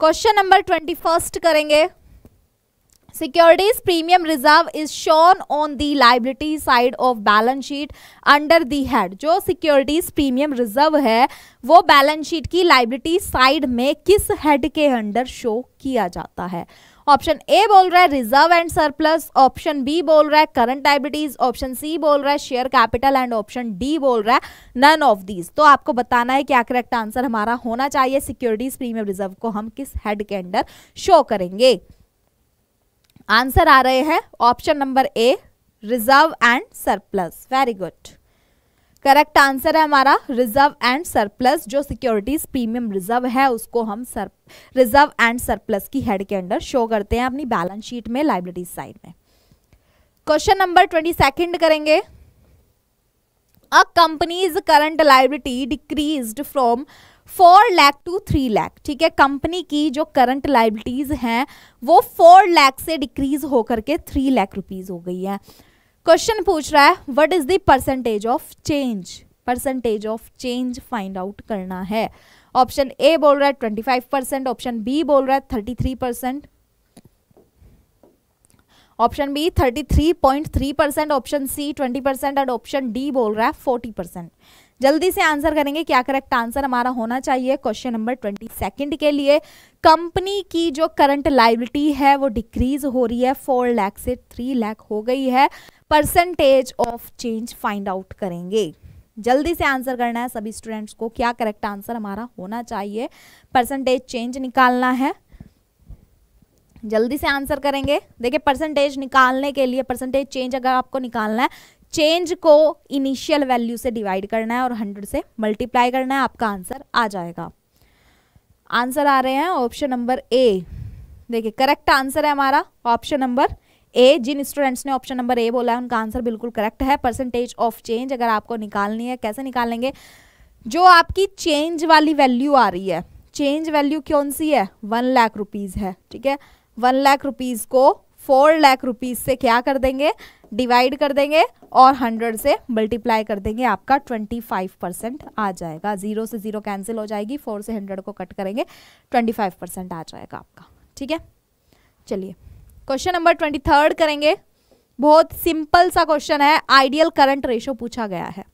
क्वेश्चन नंबर 21 करेंगे। Securities premium reserve is shown on the liability side of balance sheet under the head. जो सिक्योरिटीज प्रीमियम रिजर्व है वो बैलेंस शीट की लायबिलिटी साइड में किस हेड के अंडर शो किया जाता है? ऑप्शन ए बोल रहा है reserve and surplus, option B बोल रहा है करंट लायबिलिटीज, ऑप्शन सी बोल रहा है share capital and option D बोल रहा है नन ऑफ दीज। तो आपको बताना है क्या करेक्ट आंसर हमारा होना चाहिए, सिक्योरिटीज प्रीमियम रिजर्व को हम किस हेड के अंडर शो करेंगे। आंसर आ रहे हैं option number A reserve and surplus, very good. Correct answer है हमारा रिजर्व एंड सरप्लस। जो सिक्योरिटीज प्रीमियम रिजर्व है उसको हम रिजर्व एंड सरप्लस की हेड के अंडर शो करते हैं अपनी बैलेंस शीट में लायबिलिटीज साइड में। क्वेश्चन नंबर 22 करेंगे। A company's current liability decreased from 4 lakh to 3 lakh, ठीक है। कंपनी की जो करंट लायबिलिटीज हैं वो 4 लाख से डिक्रीज होकर के 3 लाख रुपीज हो गई है। क्वेश्चन पूछ रहा है what is the percentage of change, percentage of change find out करना है। ऑप्शन ए बोल रहा है 25%, ऑप्शन बी बोल रहा है 33%, option B 33.3%, option C 20% and option D बोल रहा है 40%। जल्दी से आंसर करेंगे, क्या करेक्ट आंसर हमारा होना चाहिए क्वेश्चन नंबर 22 के लिए। कंपनी की जो करंट लायबिलिटी है वो डिक्रीज हो रही है, 4 लाख से 3 लाख हो गई है। Percentage of change find out करेंगे। जल्दी से आंसर करना है सभी स्टूडेंट्स को, क्या करेक्ट आंसर हमारा होना चाहिए, परसेंटेज चेंज निकालना है। जल्दी से आंसर करेंगे। देखिए परसेंटेज निकालने के लिए, परसेंटेज चेंज अगर आपको निकालना है, चेंज को इनिशियल वैल्यू से डिवाइड करना है और 100 से मल्टीप्लाई करना है, आपका आंसर आ जाएगा। आंसर आ रहे हैं ऑप्शन नंबर ए। देखिए करेक्ट आंसर है हमारा ऑप्शन नंबर ए। जिन स्टूडेंट्स ने ऑप्शन नंबर ए बोला है उनका आंसर बिल्कुल करेक्ट है। परसेंटेज ऑफ चेंज अगर आपको निकालनी है, कैसे निकालेंगे? जो आपकी चेंज वाली वैल्यू आ रही है, चेंज वैल्यू कौन सी है? 1 लाख रुपीज है, ठीक है। 1 लाख रुपीज को 4 लाख रुपीज से क्या कर देंगे? डिवाइड कर देंगे और 100 से मल्टीप्लाई कर देंगे, आपका 25% आ जाएगा। 0 से 0 कैंसिल हो जाएगी, 4 से 100 को कट करेंगे, 25% आ जाएगा आपका, ठीक है। चलिए क्वेश्चन नंबर 23 करेंगे। बहुत सिंपल सा क्वेश्चन है, आइडियल करंट रेशो पूछा गया है।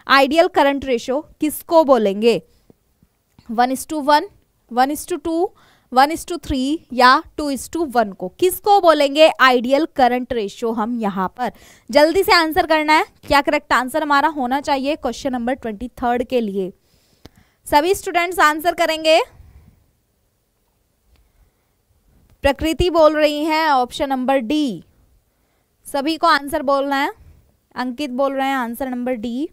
आइडियल करंट रेशो किसको बोलेंगे? 1:1, 1:2, 1:3 या 2:1 को किसको बोलेंगे आइडियल करंट रेशियो? हम यहाँ पर जल्दी से आंसर करना है, क्या करेक्ट आंसर हमारा होना चाहिए क्वेश्चन नंबर 23 के लिए। सभी स्टूडेंट्स आंसर करेंगे। प्रकृति बोल रही हैं ऑप्शन नंबर डी, सभी को आंसर बोलना है। अंकित बोल रहे हैं आंसर नंबर डी।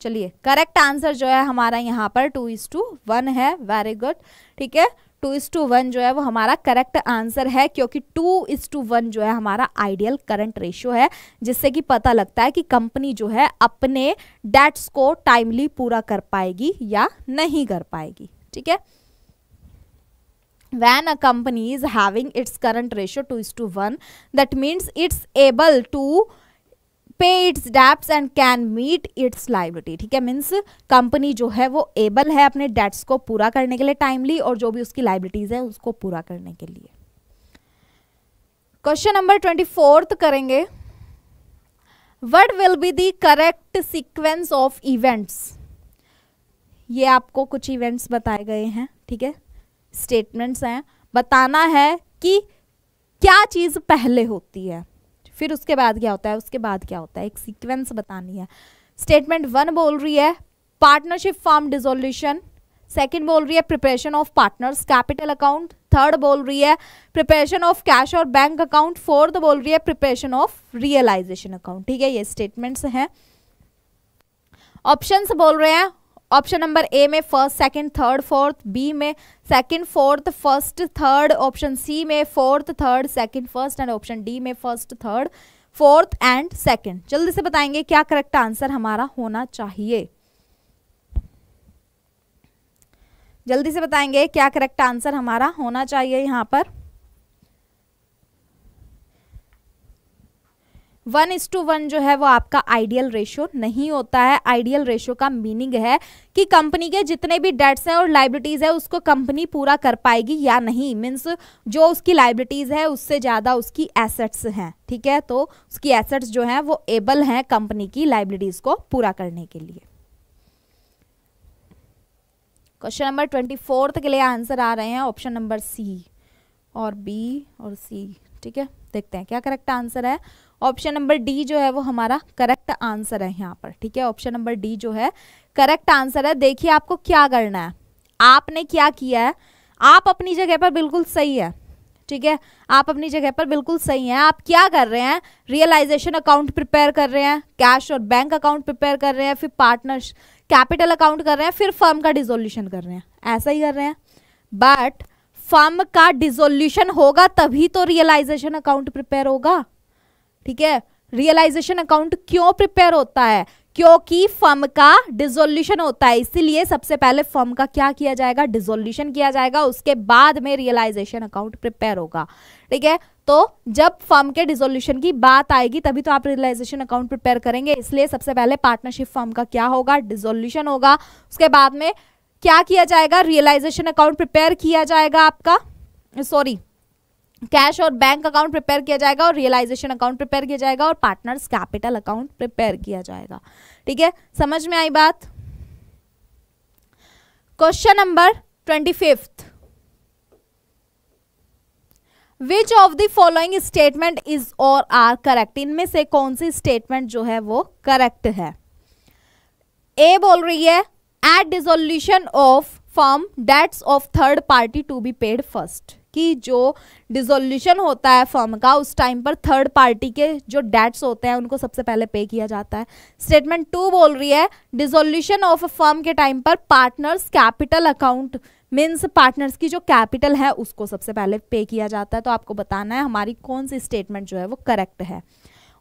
चलिए करेक्ट आंसर जो है हमारा यहाँ पर 2:1 है। Very good. ठीक है, 2:1 जो है वो हमारा करेक्ट आंसर है, क्योंकि 2:1 जो है हमारा आइडियल करंट रेशियो है, जिससे कि पता लगता है कि कंपनी जो है अपने डेट्स को टाइमली पूरा कर पाएगी या नहीं कर पाएगी। ठीक है, when a company is having its current ratio 2:1, that means it's able to pay its debts and can meet its liability। ठीक है, मीन्स कंपनी जो है वो एबल है अपने डेट्स को पूरा करने के लिए टाइमली, और जो भी उसकी लाइबिलिटीज है उसको पूरा करने के लिए। क्वेश्चन नंबर 24 करेंगे। What will be the correct sequence of events. ये आपको कुछ इवेंट्स बताए गए हैं। ठीक है, स्टेटमेंट्स हैं, बताना है कि क्या चीज पहले होती है, फिर उसके बाद क्या होता है, उसके बाद क्या होता है, एक सीक्वेंस बतानी है। स्टेटमेंट 1 बोल रही है पार्टनरशिप फॉर्म डिसोल्यूशन, सेकंड बोल रही है preparation of partners capital account, third बोल रही है प्रिपरेशन ऑफ कैश और बैंक अकाउंट, फोर्थ बोल रही है प्रिपरेशन ऑफ रियलाइजेशन अकाउंट। ठीक है, ये स्टेटमेंट्स हैं। ऑप्शंस बोल रहे हैं, ऑप्शन नंबर ए में first second third fourth, B में second fourth first third, option C में fourth third second first, and option D में first third fourth and second. जल्दी से बताएंगे क्या करेक्ट आंसर हमारा होना चाहिए। जल्दी से बताएंगे क्या करेक्ट आंसर हमारा होना चाहिए। यहाँ पर 1:1 जो है वो आपका आइडियल रेशियो नहीं होता है। आइडियल रेशियो का मीनिंग है कि कंपनी के जितने भी डेट्स हैं और लाइबिलिटीज है उसको कंपनी पूरा कर पाएगी या नहीं, मीन्स जो उसकी लाइबिलिटीज है उससे ज्यादा उसकी एसेट्स हैं। ठीक है, तो उसकी एसेट्स जो हैं वो एबल हैं कंपनी की लाइबिलिटीज को पूरा करने के लिए। क्वेश्चन नंबर 24 के लिए आंसर आ रहे हैं ऑप्शन नंबर सी और बी और सी। ठीक है, देखते हैं क्या करेक्ट आंसर है। ऑप्शन नंबर डी जो है वो हमारा करेक्ट आंसर है यहाँ पर। ठीक है, ऑप्शन नंबर डी जो है करेक्ट आंसर है। देखिए आपको क्या करना है, आपने क्या किया है, आप अपनी जगह पर बिल्कुल सही है। ठीक है, आप अपनी जगह पर बिल्कुल सही हैं। आप क्या कर रहे हैं, रियलाइजेशन अकाउंट प्रिपेयर कर रहे हैं, कैश और बैंक अकाउंट प्रिपेयर कर रहे हैं, फिर पार्टनर्स कैपिटल अकाउंट कर रहे हैं, फिर फर्म का डिसोल्यूशन कर रहे हैं, ऐसा ही कर रहे हैं। बट फर्म का डिसोल्यूशन होगा तभी तो रियलाइजेशन अकाउंट प्रिपेयर होगा। ठीक है, रियलाइजेशन अकाउंट क्यों प्रिपेयर होता है, क्योंकि फर्म का डिसोल्यूशन होता है, इसीलिए सबसे पहले फर्म का क्या किया जाएगा, डिसोल्यूशन किया जाएगा, उसके बाद में रियलाइजेशन अकाउंट प्रिपेयर होगा। ठीक है, तो जब फर्म के डिसोल्यूशन की बात आएगी तभी तो आप रियलाइजेशन अकाउंट प्रिपेयर करेंगे, इसलिए सबसे पहले पार्टनरशिप फर्म का क्या होगा, डिसोल्यूशन होगा, उसके बाद में क्या किया जाएगा, रियलाइजेशन अकाउंट प्रिपेयर किया जाएगा, आपका सॉरी कैश और बैंक अकाउंट प्रिपेयर किया जाएगा और रियलाइजेशन अकाउंट प्रिपेयर किया जाएगा और पार्टनर्स कैपिटल अकाउंट प्रिपेयर किया जाएगा। ठीक है, समझ में आई बात। Question number 25, which of the following statement is और आर करेक्ट। इनमें से कौन सी स्टेटमेंट जो है वो करेक्ट है। ए बोल रही है at dissolution of firm debts of third party to be paid first, कि जो डिसोल्यूशन होता है फर्म का उस टाइम पर थर्ड पार्टी के जो डेट्स होते हैं उनको सबसे पहले पे किया जाता है। स्टेटमेंट 2 बोल रही है डिसोल्यूशन ऑफ अ फर्म के टाइम पर partners capital account means partners की जो कैपिटल है उसको सबसे पहले पे किया जाता है। तो आपको बताना है हमारी कौन सी स्टेटमेंट जो है वो करेक्ट है।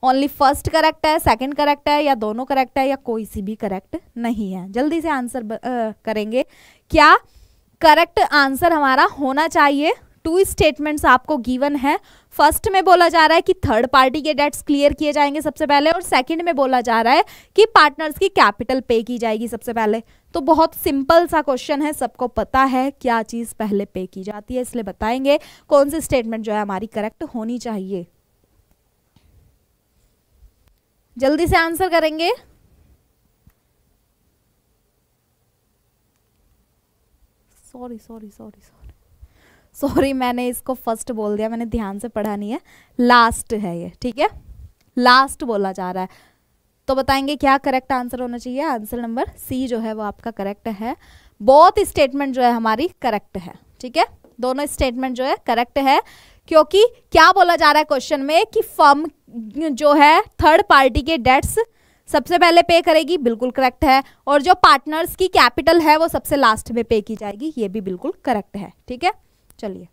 ओनली फर्स्ट करेक्ट है, सेकंड करेक्ट है, या दोनों करेक्ट है, या कोई सी भी करेक्ट नहीं है। जल्दी से आंसर करेंगे क्या करेक्ट आंसर हमारा होना चाहिए। 2 स्टेटमेंट्स आपको गिवन है। फर्स्ट में बोला जा रहा है कि थर्ड पार्टी के डेट्स क्लियर किए जाएंगे सबसे पहले, और सेकंड में बोला जा रहा है कि पार्टनर्स की कैपिटल पे की जाएगी सबसे पहले। तो बहुत सिंपल सा क्वेश्चन है, सबको पता है क्या चीज पहले पे की जाती है, इसलिए बताएंगे कौन सी स्टेटमेंट जो है हमारी करेक्ट होनी चाहिए। जल्दी से आंसर करेंगे। सॉरी मैंने इसको फर्स्ट बोल दिया, मैंने ध्यान से पढ़ा नहीं है। लास्ट है ये, ठीक है, लास्ट बोला जा रहा है। तो बताएंगे क्या करेक्ट आंसर होना चाहिए। आंसर नंबर सी जो है वो आपका करेक्ट है। बोथ स्टेटमेंट जो है हमारी करेक्ट है। ठीक है, दोनों स्टेटमेंट जो है करेक्ट है। क्योंकि क्या बोला जा रहा है क्वेश्चन में कि फर्म जो है थर्ड पार्टी के डेट्स सबसे पहले पे करेगी, बिल्कुल करेक्ट है, और जो पार्टनर्स की कैपिटल है वो सबसे लास्ट में पे की जाएगी, ये भी बिल्कुल करेक्ट है। ठीक है, चलिए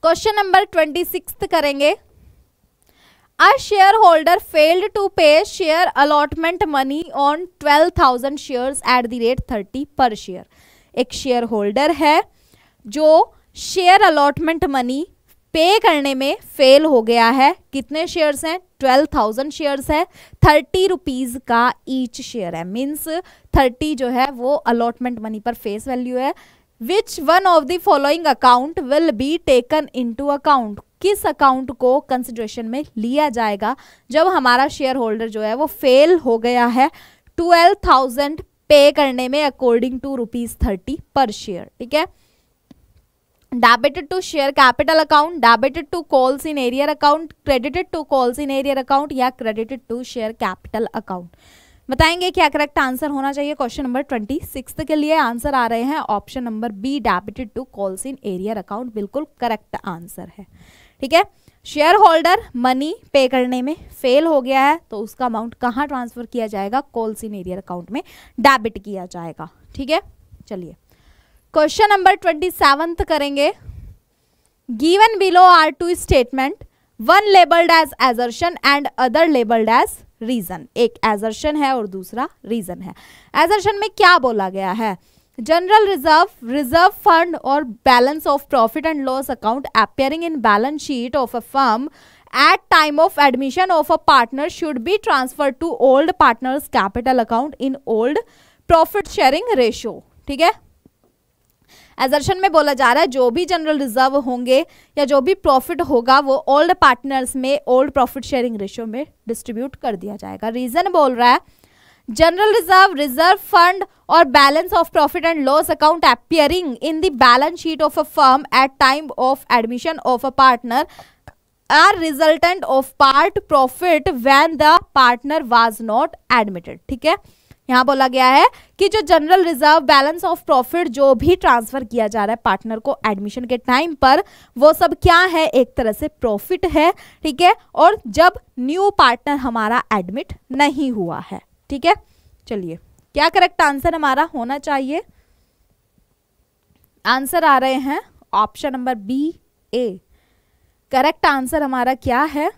क्वेश्चन नंबर 26 करेंगे। A shareholder failed to pay share allotment money on 12,000 shares at the rate 30 per share। एक शेयर होल्डर है जो शेयर अलॉटमेंट मनी पे करने में फेल हो गया है। कितने शेयर्स हैं? 12,000 शेयर्स है, 30 रुपीज का ईच शेयर है, मीन्स 30 जो है वो अलॉटमेंट मनी पर फेस वैल्यू है। Which one of the following account will be taken into account? किस अकाउंट को कंसिडरेशन में लिया जाएगा जब हमारा शेयर होल्डर जो है वो फेल हो गया है 12,000 पे करने में अकॉर्डिंग टू ₹30 पर शेयर। ठीक है, debited to share capital account, debited to calls in arrear account, credited to calls in arrear account या credited to share capital account. बताएंगे क्या करेक्ट आंसर होना चाहिए। क्वेश्चन नंबर 26 के लिए आंसर आ रहे हैं option number B, debited to calls in arrear account, बिल्कुल करेक्ट आंसर है। ठीक है, शेयर होल्डर मनी पे करने में फेल हो गया है तो उसका अमाउंट कहाँ ट्रांसफर किया जाएगा? कॉल्स इन एरियर अकाउंट में डेबिट किया जाएगा। ठीक है, चलिए क्वेश्चन नंबर 27 करेंगे। Given below are two statement, one labelled as assertion and other labelled as reason. एक एजर्शन है और दूसरा रीजन है। एजर्शन में क्या बोला गया है? जनरल रिजर्व, रिजर्व फंड और balance of profit and loss account appearing in balance sheet of a firm at time of admission of a partner should be transferred to old partner's capital account in old profit sharing ratio। ठीक है, assertion में बोला जा रहा है जो भी general reserve होंगे या जो भी प्रॉफिट होगा वो ओल्ड पार्टनर्स में ओल्ड प्रॉफिट शेयरिंग रेशियो में डिस्ट्रीब्यूट कर दिया जाएगा। रीजन बोल रहा है जनरल रिजर्व, रिजर्व फंड और balance of profit and loss account appearing in the balance sheet of a firm at time of admission of a partner are resultant of part profit when the partner was not admitted। ठीक है, यहाँ बोला गया है कि जो general reserve, balance of profit जो भी ट्रांसफर किया जा रहा है पार्टनर को एडमिशन के टाइम पर, वो सब क्या है? एक तरह से प्रॉफिट है। ठीक है, और जब न्यू पार्टनर हमारा एडमिट नहीं हुआ है। ठीक है, चलिए क्या करेक्ट आंसर हमारा होना चाहिए? आंसर आ रहे हैं ऑप्शन नंबर बी, ए। करेक्ट आंसर हमारा क्या है?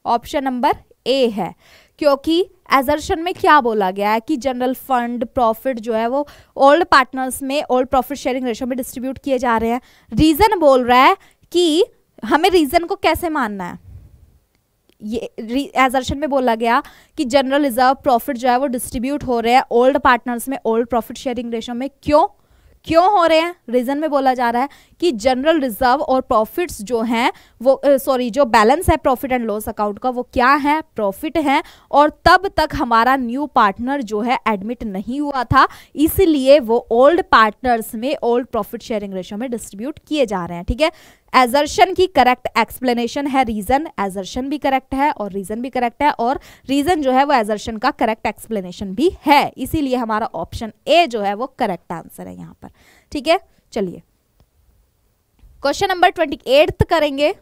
ऑप्शन नंबर ए है, क्योंकि एजर्शन में क्या बोला गया है कि जनरल फंड प्रॉफिट जो है वो ओल्ड पार्टनर्स में ओल्ड प्रॉफिट शेयरिंग रेशियो में डिस्ट्रीब्यूट किए जा रहे हैं। रीजन बोल रहा है कि हमें रीजन को कैसे मानना है। ये एजर्शन में बोला गया कि जनरल रिजर्व प्रॉफिट जो है वो डिस्ट्रीब्यूट हो रहे हैं ओल्ड पार्टनर्स में ओल्ड प्रॉफिट शेयरिंग रेशियो में। क्यों हो रहे हैं? रीजन में बोला जा रहा है कि जनरल रिजर्व और प्रॉफिट्स जो हैं वो जो बैलेंस है प्रॉफिट एंड लॉस अकाउंट का वो क्या है? प्रॉफिट है, और तब तक हमारा न्यू पार्टनर जो है एडमिट नहीं हुआ था, इसलिए वो ओल्ड पार्टनर्स में ओल्ड प्रॉफिट शेयरिंग रेशियो में डिस्ट्रीब्यूट किए जा रहे हैं। ठीक है, एजर्शन की करेक्ट एक्सप्लेनेशन है रीजन। एजर्शन भी करेक्ट है और रीजन भी करेक्ट है, और रीजन जो है वो एजर्शन का करेक्ट एक्सप्लेनेशन भी है, इसीलिए हमारा ऑप्शन ए जो है वो करेक्ट आंसर है यहाँ पर। ठीक है, चलिए क्वेश्चन नंबर 28 करेंगे।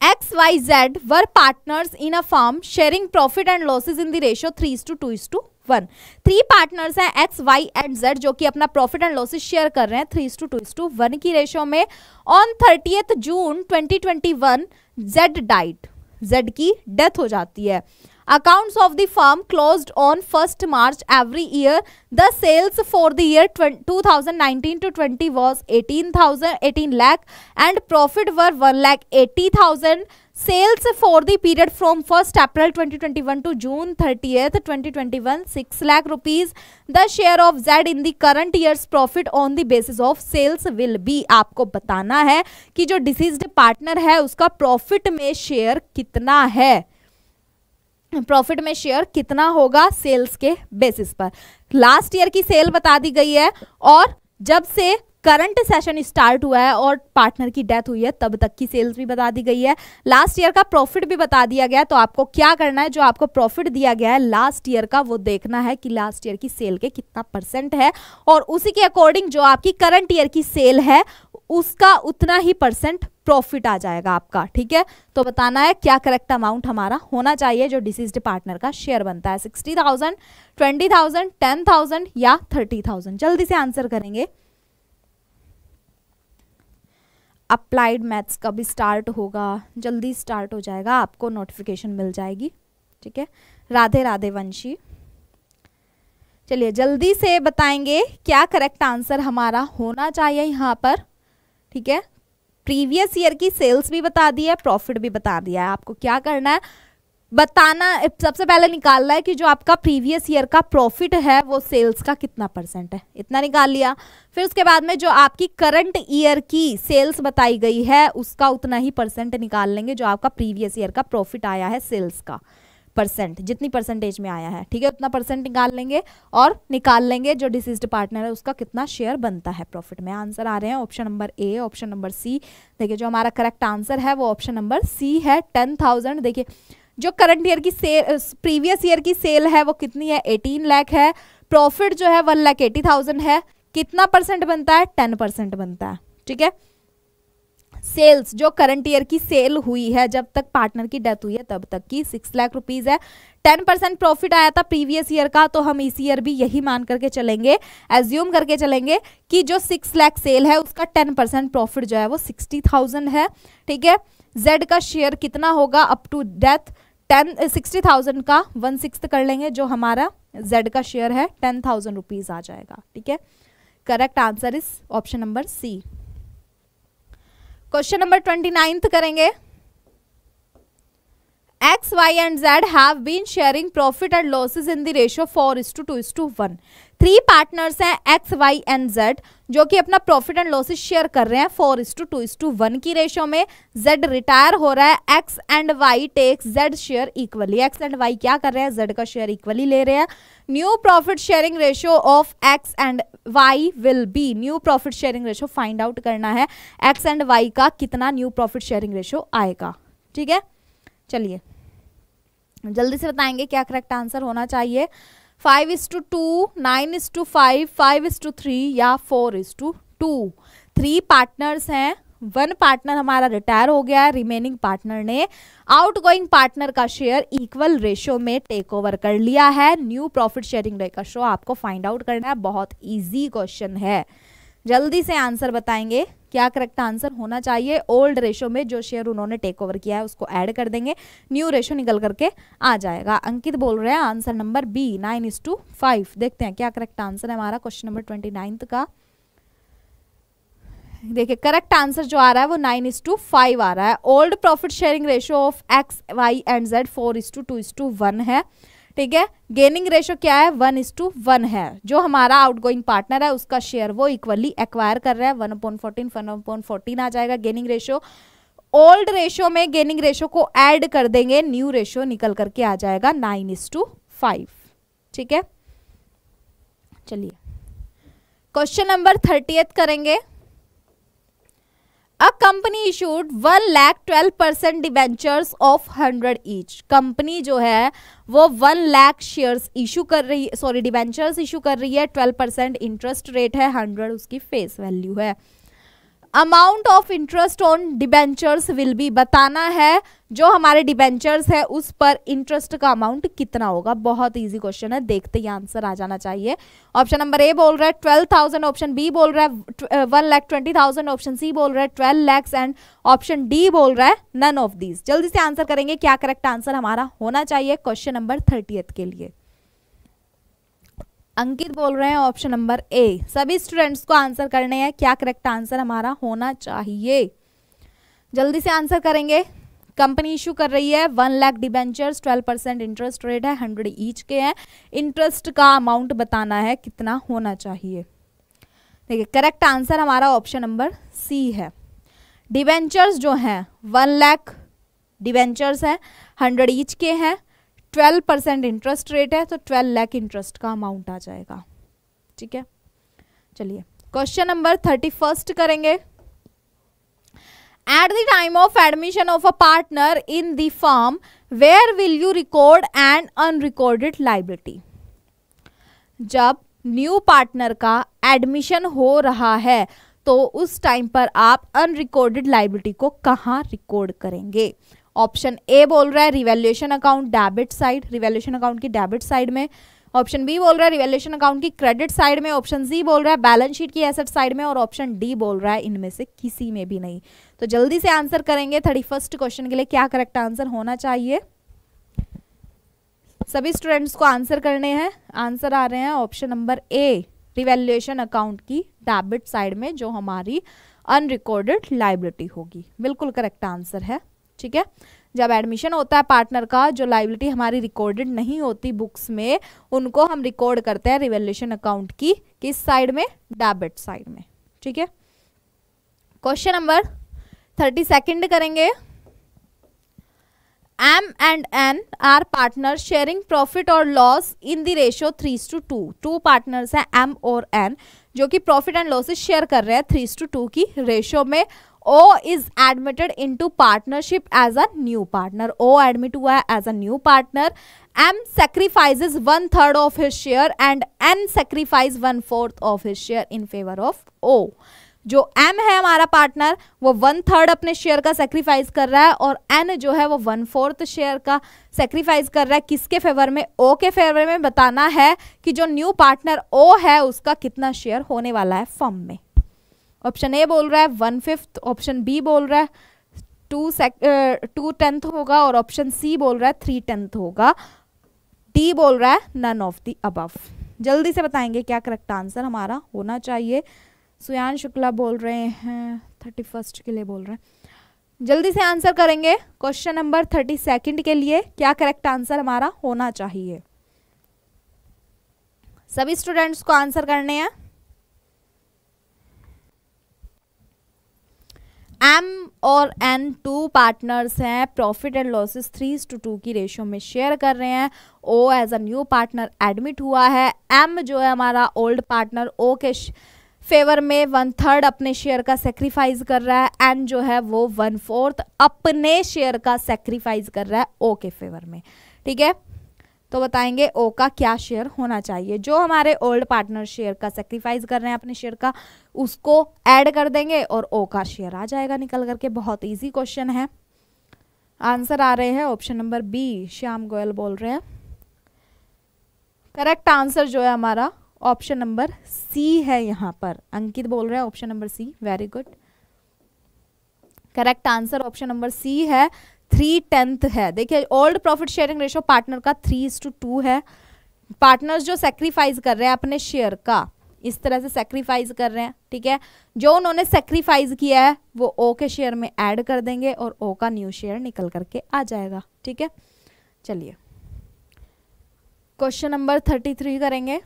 XYZ were partners in a firm sharing profit and losses in the ratio 3:2:1। 3 partners हैं X, Y एंड Z जो कि अपना प्रॉफिट एंड लॉसेस शेयर कर रहे हैं 3:2:1 की रेशियो में। On 30th June 2021 Z died, Z की डेथ हो जाती है। Accounts of the firm closed on 1st March every year. The sales for the year 2019 to 20 was 18 lakh and profit were 1,80,000. Sales for the period from 1st April 2021 to June 30th 2021 6 lakh rupees. The share of Z in the current year's profit on the basis of sales will be। आपको बताना है कि जो deceased partner है उसका profit में share कितना है, प्रॉफिट में शेयर कितना होगा सेल्स के बेसिस पर। लास्ट ईयर की सेल बता दी गई है और जब से करंट सेशन स्टार्ट हुआ है और पार्टनर की डेथ हुई है तब तक की सेल्स भी बता दी गई है, लास्ट ईयर का प्रॉफिट भी बता दिया गया है। तो आपको क्या करना है, जो आपको प्रॉफिट दिया गया है लास्ट ईयर का वो देखना है कि लास्ट ईयर की सेल के कितना परसेंट है और उसी के अकॉर्डिंग जो आपकी करंट ईयर की सेल है उसका उतना ही परसेंट प्रॉफिट आ जाएगा आपका। ठीक है, तो बताना है क्या करेक्ट अमाउंट हमारा होना चाहिए जो डिसीज्ड पार्टनर का शेयर बनता है, 60,000, 20,000, 10,000 या 30,000। जल्दी से आंसर करेंगे। अप्लाइड मैथ्स कब स्टार्ट होगा, जल्दी स्टार्ट हो जाएगा, आपको नोटिफिकेशन मिल जाएगी। ठीक है, राधे राधे वंशी। चलिए जल्दी से बताएंगे क्या करेक्ट आंसर हमारा होना चाहिए यहाँ पर। ठीक है, प्रीवियस ईयर की सेल्स भी बता दी है, प्रॉफिट भी बता दिया है। आपको क्या करना है, बताना, सबसे पहले निकालना है कि जो आपका प्रीवियस ईयर का प्रॉफिट है वो सेल्स का कितना परसेंट है, इतना निकाल लिया। फिर उसके बाद में जो आपकी करंट ईयर की सेल्स बताई गई है उसका उतना ही परसेंट निकाल लेंगे जो आपका प्रीवियस ईयर का प्रॉफिट आया है सेल्स का परसेंट, जितनी परसेंटेज में आया है। ठीक है, उतना परसेंट निकाल लेंगे और निकाल लेंगे जो डिसीज्ड पार्टनर है उसका कितना शेयर बनता है प्रॉफिट में। आंसर आ रहे हैं option number A, option number C. देखिए जो हमारा करेक्ट आंसर है वो ऑप्शन नंबर सी है, 10,000। देखिए जो करंट ईयर की सेल, प्रीवियस ईयर की सेल है वो कितनी है, 18 लाख है। प्रॉफिट जो है 1,80,000 है। कितना परसेंट बनता है, 10% बनता है। ठीक है, सेल्स जो करंट ईयर की सेल हुई है जब तक पार्टनर की डेथ हुई है तब तक की 6 लाख रुपीज है। 10% प्रॉफिट आया था प्रीवियस ईयर का, तो हम इस ईयर भी यही मान करके चलेंगे, एज्यूम करके चलेंगे कि जो 6 लाख सेल है उसका 10% प्रॉफिट जो है वो 60,000 है। ठीक है, जेड का शेयर कितना होगा अप टू डेथ, 60,000 का 1/6 कर लेंगे, जो हमारा जेड का शेयर है 10,000 रुपीज आ जाएगा। ठीक है, correct answer is option number C. Question number 29 करेंगे। X, Y and Z have been sharing profit and losses in the ratio 4:2:1। 3 partners हैं X, Y and Z जो कि अपना प्रॉफिट एंड लॉसेस शेयर कर रहे हैं 4:2:1 की रेशियो में। Z रिटायर हो रहा है, X and Y takes Z share equally. X and Y क्या कर रहे हैं, Z का शेयर इक्वली ले रहे हैं। New profit sharing ratio of X and Y will be, new profit sharing ratio find out करना है, X एंड Y का कितना न्यू प्रॉफिट शेयरिंग रेशियो आएगा। ठीक है, चलिए जल्दी से बताएंगे क्या करेक्ट आंसर होना चाहिए, 5:2, 9:5, 5:3 या 4:2। 3 पार्टनर्स हैं, 1 पार्टनर हमारा रिटायर हो गया है, रिमेनिंग पार्टनर ने आउटगोइंग पार्टनर का शेयर इक्वल रेशियो में टेक ओवर कर लिया है। न्यू प्रॉफिट शेयरिंग रेशियो आपको फाइंड आउट करना है, बहुत इजी क्वेश्चन है। जल्दी से आंसर बताएंगे क्या करेक्ट आंसर होना चाहिए। ओल्ड रेशो में जो शेयर उन्होंने टेक ओवर किया है उसको ऐड कर देंगे, न्यू रेशो निकल करके आ जाएगा। अंकित बोल रहे हैं आंसर नंबर बी, 9:5। देखते हैं क्या करेक्ट आंसर है हमारा क्वेश्चन नंबर 29 का। देखिए करेक्ट आंसर जो आ रहा है वो 9:5 आ रहा है। Old profit sharing ratio of X, Y and Z 4:2:1 है। ठीक है, गेनिंग रेशो क्या है, 1:1 है। जो हमारा आउटगोइंग पार्टनर है उसका शेयर वो इक्वली एक्वायर कर रहा है, 1/14, 1/14 आ जाएगा गेनिंग रेशो। ओल्ड रेशो में गेनिंग रेशो को ऐड कर देंगे, न्यू रेशो निकल करके आ जाएगा 9:5। ठीक है, चलिए क्वेश्चन नंबर 38 करेंगे। A company issued 1,12% debentures of 100 each. Company जो है वो 1 लाख शेयर्स इशू कर रही है, सॉरी डिबेंचर्स इशू कर रही है, 12% इंटरेस्ट रेट है, 100 उसकी फेस वैल्यू है। Amount of interest on debentures will be, बताना है जो हमारे डिबेंचर्स है उस पर इंटरेस्ट का अमाउंट कितना होगा। बहुत इजी क्वेश्चन है, देखते ही आंसर आ जाना चाहिए। ऑप्शन नंबर ए बोल रहा है 12,000, ऑप्शन बी बोल रहा है 1,20,000, ऑप्शन सी बोल रहा है 12 lakhs एंड ऑप्शन डी बोल रहा है नन ऑफ दीज। जल्दी से आंसर करेंगे क्या करेक्ट आंसर हमारा होना चाहिए क्वेश्चन नंबर 38 के लिए। अंकित बोल रहे हैं ऑप्शन नंबर ए। सभी स्टूडेंट्स को आंसर करने हैं क्या करेक्ट आंसर हमारा होना चाहिए। जल्दी से आंसर करेंगे। कंपनी इशू कर रही है 1 लाख डिबेंचर्स, 12% इंटरेस्ट रेट है, 100 ईच के हैं। इंटरेस्ट का अमाउंट बताना है कितना होना चाहिए। देखिए करेक्ट आंसर हमारा ऑप्शन नंबर सी है। डिबेंचर्स जो हैं 1 लाख डिबेंचर्स हैं, 100 ईच के हैं, 12% इंटरेस्ट रेट है, तो 12 लाख इंटरेस्ट का अमाउंट आ जाएगा। ठीक है, चलिए क्वेश्चन नंबर 31 करेंगे। At the time of admission of a partner in the firm where will you record and unrecorded liability. जब न्यू पार्टनर का एडमिशन हो रहा है तो उस टाइम पर आप अनरिकॉर्डेड लायबिलिटी को कहाँ रिकॉर्ड करेंगे? ऑप्शन ए बोल रहा है revaluation account debit side, revaluation account की डेबिट साइड में। ऑप्शन बी बोल रहा है रिवैल्यूएशन अकाउंट की क्रेडिट साइड में। ऑप्शन सी बोल रहा है बैलेंस शीट की एसेट साइड में। और ऑप्शन डी बोल रहा है इनमें से किसी में भी नहीं। तो जल्दी से आंसर करेंगे 31 क्वेश्चन के लिए। क्या करेक्ट आंसर होना चाहिए? सभी स्टूडेंट्स को आंसर करने हैं। आंसर आ रहे हैं ऑप्शन नंबर ए रिवैल्यूएशन अकाउंट की डेबिट साइड में, जो हमारी अनरिकॉर्डेड लायबिलिटी होगी। बिल्कुल करेक्ट आंसर है। ठीक है, जब एडमिशन होता है पार्टनर का, जो लायबिलिटी हमारी रिकॉर्डेड नहीं होती बुक्स में, उनको हम रिकॉर्ड करते हैं रिवैल्यूएशन अकाउंट की किस साइड में? डेबिट साइड में। ठीक है, क्वेश्चन नंबर 32 करेंगे। M and N are partners sharing profit or loss in the ratio 3:2। Two partners हैं M और N जो कि प्रॉफिट एंड लॉसेस शेयर कर रहे हैं 3:2 की रेशियो में। O is admitted into partnership as a new partner। O admit हुआ है as a new partner। M sacrifices 1/3 of his share and N sacrifice 1/4 of his share in favor of O। जो M है हमारा partner, वो 1/3 अपने share का sacrifice कर रहा है और N जो है वो 1/4 शेयर का सेक्रीफाइस कर रहा है। किसके फेवर में? O के फेवर में। बताना है कि जो न्यू पार्टनर O है उसका कितना शेयर होने वाला है फर्म में। ऑप्शन ए बोल रहा है 1/5, ऑप्शन बी बोल रहा है 2/10 होगा और ऑप्शन सी बोल रहा है 3/10 होगा। डी बोल रहा है नन ऑफ द अबव। जल्दी से बताएंगे क्या करेक्ट आंसर हमारा होना चाहिए। सुयान शुक्ला बोल रहे हैं 31 के लिए बोल रहे हैं। जल्दी से आंसर करेंगे क्वेश्चन नंबर 32 के लिए। क्या करेक्ट आंसर हमारा होना चाहिए? सभी स्टूडेंट्स को आंसर करने हैं। M और N टू पार्टनर्स हैं, प्रॉफिट एंड लॉसेस 3:2 की रेशियो में शेयर कर रहे हैं। O as a new partner admit हुआ है। M जो है हमारा ओल्ड पार्टनर O के फेवर में 1/3 अपने शेयर का सेक्रीफाइस कर रहा है। N जो है वो 1/4 अपने शेयर का सेक्रीफाइस कर रहा है O के फेवर में। ठीक है, तो बताएंगे O का क्या शेयर होना चाहिए। जो हमारे ओल्ड पार्टनर शेयर का सेक्रीफाइस कर रहे हैं अपने शेयर का, उसको ऐड कर देंगे और O का शेयर आ जाएगा निकल करके। बहुत इजी क्वेश्चन है। आंसर आ रहे हैं option number B, Shyam Goyal बोल रहे हैं। करेक्ट आंसर जो है हमारा ऑप्शन नंबर सी है। यहाँ पर अंकित बोल रहे हैं option number C. Very good, correct answer option number C है, 3/10 है। देखिए old profit sharing ratio partner का 3:2 है। पार्टनर्स जो सेक्रीफाइस कर रहे हैं अपने शेयर का, इस तरह से सेक्रीफाइस कर रहे हैं। ठीक है, जो उन्होंने सेक्रीफाइस किया है वो O के शेयर में ऐड कर देंगे और O का न्यू शेयर निकल करके आ जाएगा। ठीक है, चलिए क्वेश्चन नंबर 33 करेंगे।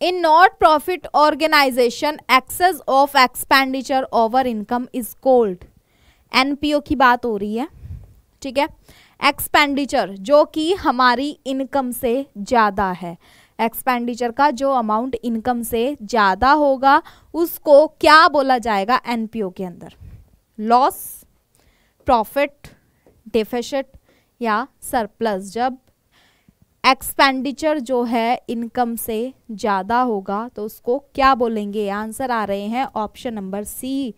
In not profit organisation excess of expenditure over income is called. NPO की बात हो रही है। ठीक है, एक्सपेंडिचर जो कि हमारी इनकम से ज़्यादा है, एक्सपेंडिचर का जो अमाउंट इनकम से ज़्यादा होगा उसको क्या बोला जाएगा NPO के अंदर? लॉस, प्रॉफिट, डेफिसिट या सरप्लस। जब एक्सपेंडिचर जो है इनकम से ज़्यादा होगा तो उसको क्या बोलेंगे? आंसर आ रहे हैं option number C,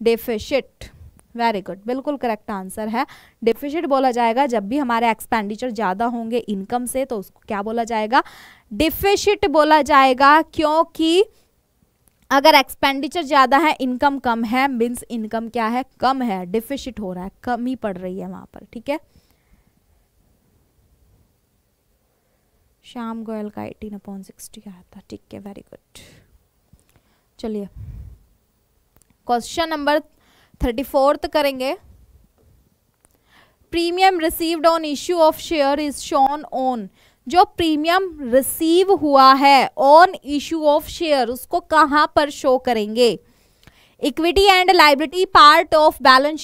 deficit. Very good, बिल्कुल करेक्ट आंसर है। डेफिसिट बोला जाएगा जब भी हमारे एक्सपेंडिचर ज़्यादा होंगे इनकम से, तो उसको क्या बोला जाएगा? डेफिसिट बोला जाएगा। क्योंकि अगर एक्सपेंडिचर ज़्यादा है इनकम कम है, मीन्स इनकम क्या है? कम है, डेफिसिट हो रहा है, कमी पड़ रही है वहाँ पर। ठीक है, श्याम गोयल का 18/60 आया था। ठीक है, वेरी गुड। चलिए क्वेश्चन नंबर 34 करेंगे। Premium received on issue of share is shown on. जो प्रीमियम रिसीव हुआ है ऑन इश्यू ऑफ शेयर उसको कहां पर शो करेंगे? Equity and liability part of balance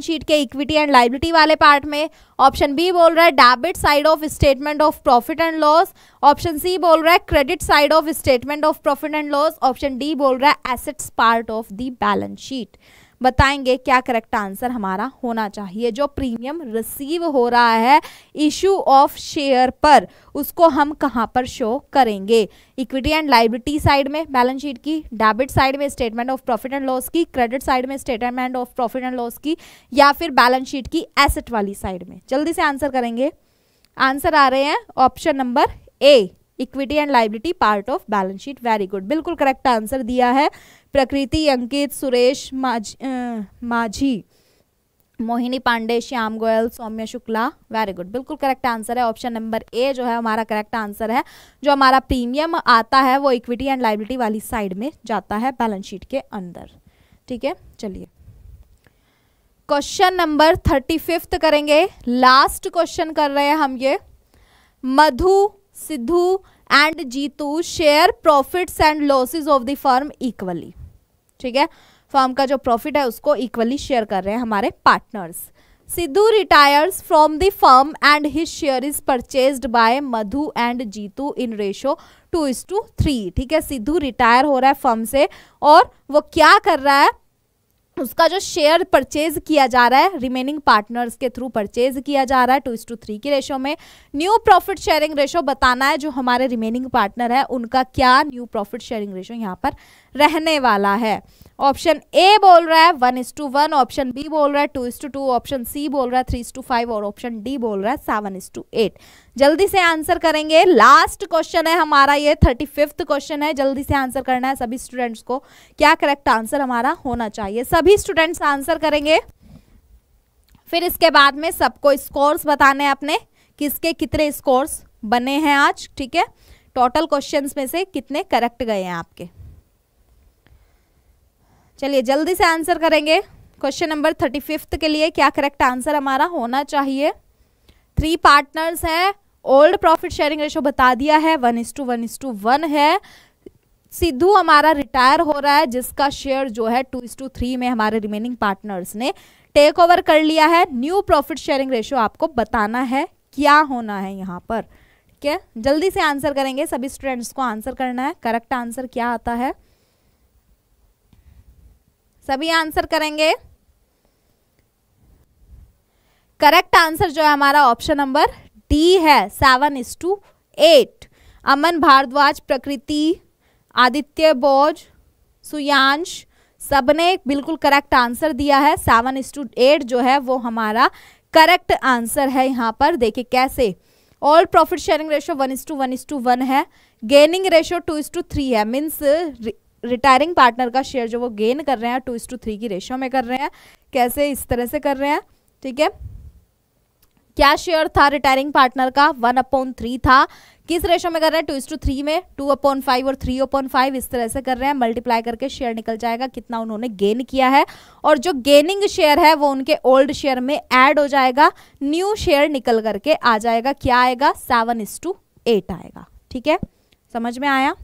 sheet के इक्विटी एंड लाइबिलिटी वाले पार्ट में। ऑप्शन बी बोल रहा है debit side of statement of profit and loss. Option C बोल रहा है credit side of statement of profit and loss. Option D बोल रहा है assets part of the balance sheet. बताएंगे क्या करेक्ट आंसर हमारा होना चाहिए। जो प्रीमियम रिसीव हो रहा है इशू ऑफ शेयर पर, उसको हम कहां पर शो करेंगे? इक्विटी एंड लाइबिलिटी साइड में बैलेंस शीट की, डेबिट साइड में statement of profit and loss की, क्रेडिट साइड में statement of profit and loss की, या फिर बैलेंस शीट की एसेट वाली साइड में? जल्दी से आंसर करेंगे। आंसर आ रहे हैं option number A, equity and liability part of balance sheet. Very good, बिल्कुल करेक्ट आंसर दिया है प्रकृति, अंकित, सुरेश माझी, मोहिनी पांडे, श्याम गोयल, सौम्य शुक्ला। वेरी गुड, बिल्कुल करेक्ट आंसर है। ऑप्शन नंबर ए जो है हमारा करेक्ट आंसर है। जो हमारा प्रीमियम आता है वो इक्विटी एंड लाइबिलिटी वाली साइड में जाता है बैलेंस शीट के अंदर। ठीक है, चलिए क्वेश्चन नंबर 35 करेंगे। लास्ट क्वेश्चन कर रहे हैं हम ये। Madhu, Sidhu and Jitu share profits and losses of the firm equally. ठीक है, फर्म का जो प्रॉफिट है उसको इक्वली शेयर कर रहे हैं हमारे partners. Sidhu retires from the firm and his share is purchased by Madhu and Jeetu in ratio 2:3। ठीक है, सिद्धू रिटायर हो रहा है फर्म से और वो क्या कर रहा है, उसका जो शेयर परचेज किया जा रहा है रिमेनिंग पार्टनर्स के थ्रू परचेज किया जा रहा है 2:3 की रेशो में। न्यू प्रॉफिट शेयरिंग रेशो बताना है, जो हमारे रिमेनिंग पार्टनर है उनका क्या न्यू प्रॉफिट शेयरिंग रेशो यहाँ पर रहने वाला है। ऑप्शन ए बोल रहा है 1:1, ऑप्शन बी बोल रहा है 2:2, ऑप्शन सी बोल रहा है 3:5 और ऑप्शन डी बोल रहा है 7:8। जल्दी से आंसर करेंगे। लास्ट क्वेश्चन है हमारा ये, 35वां क्वेश्चन है। जल्दी से आंसर करना है सभी स्टूडेंट्स को। क्या करेक्ट आंसर हमारा होना चाहिए? सभी स्टूडेंट्स आंसर करेंगे। फिर इसके बाद में सबको स्कोर्स बताने हैं अपने, किसके कितने स्कोर्स बने हैं आज। ठीक है, टोटल क्वेश्चंस में से कितने करेक्ट गए हैं आपके। चलिए जल्दी से आंसर करेंगे। क्वेश्चन नंबर 35 के लिए क्या करेक्ट आंसर हमारा होना चाहिए? 3 पार्टनर्स हैं, ओल्ड प्रॉफिट शेयरिंग रेशो बता दिया है 1:1 है। सिद्धू हमारा रिटायर हो रहा है जिसका शेयर जो है 2:3 में हमारे रिमेनिंग पार्टनर्स ने टेक ओवर कर लिया है। न्यू प्रॉफिट शेयरिंग रेशो आपको बताना है क्या होना है यहाँ पर। ठीक है, जल्दी से आंसर करेंगे। सभी स्टूडेंट्स को आंसर करना है करेक्ट आंसर क्या आता है। सभी आंसर करेंगे। करेक्ट आंसर जो है हमारा ऑप्शन नंबर डी है 7:8। अमन भारद्वाज, प्रकृति, आदित्य बोज, सुयांश सबने बिल्कुल करेक्ट आंसर दिया है। 7:8 जो है वो हमारा करेक्ट आंसर है। यहाँ पर देखिए कैसे ऑल प्रॉफिट शेयरिंग रेशो 1:1 है, गेनिंग रेशो 2:3 है। मीन्स रिटायरिंग पार्टनर का शेयर जो वो गेन कर रहे हैं 2:3 की रेशो में कर रहे हैं। कैसे, इस तरह से कर रहे हैं। ठीक है, क्या शेयर था रिटायरिंग पार्टनर का? 1/3 था। किस रेशो में कर रहे हैं? 2:3 में। 2/5 और 3/5 इस तरह से कर रहे हैं। मल्टीप्लाई करके शेयर निकल जाएगा कितना उन्होंने गेन किया है, और जो गेनिंग शेयर है वो उनके ओल्ड शेयर में ऐड हो जाएगा। न्यू शेयर निकल करके आ जाएगा। क्या आएगा? 7:8 आएगा। ठीक है, समझ में आया?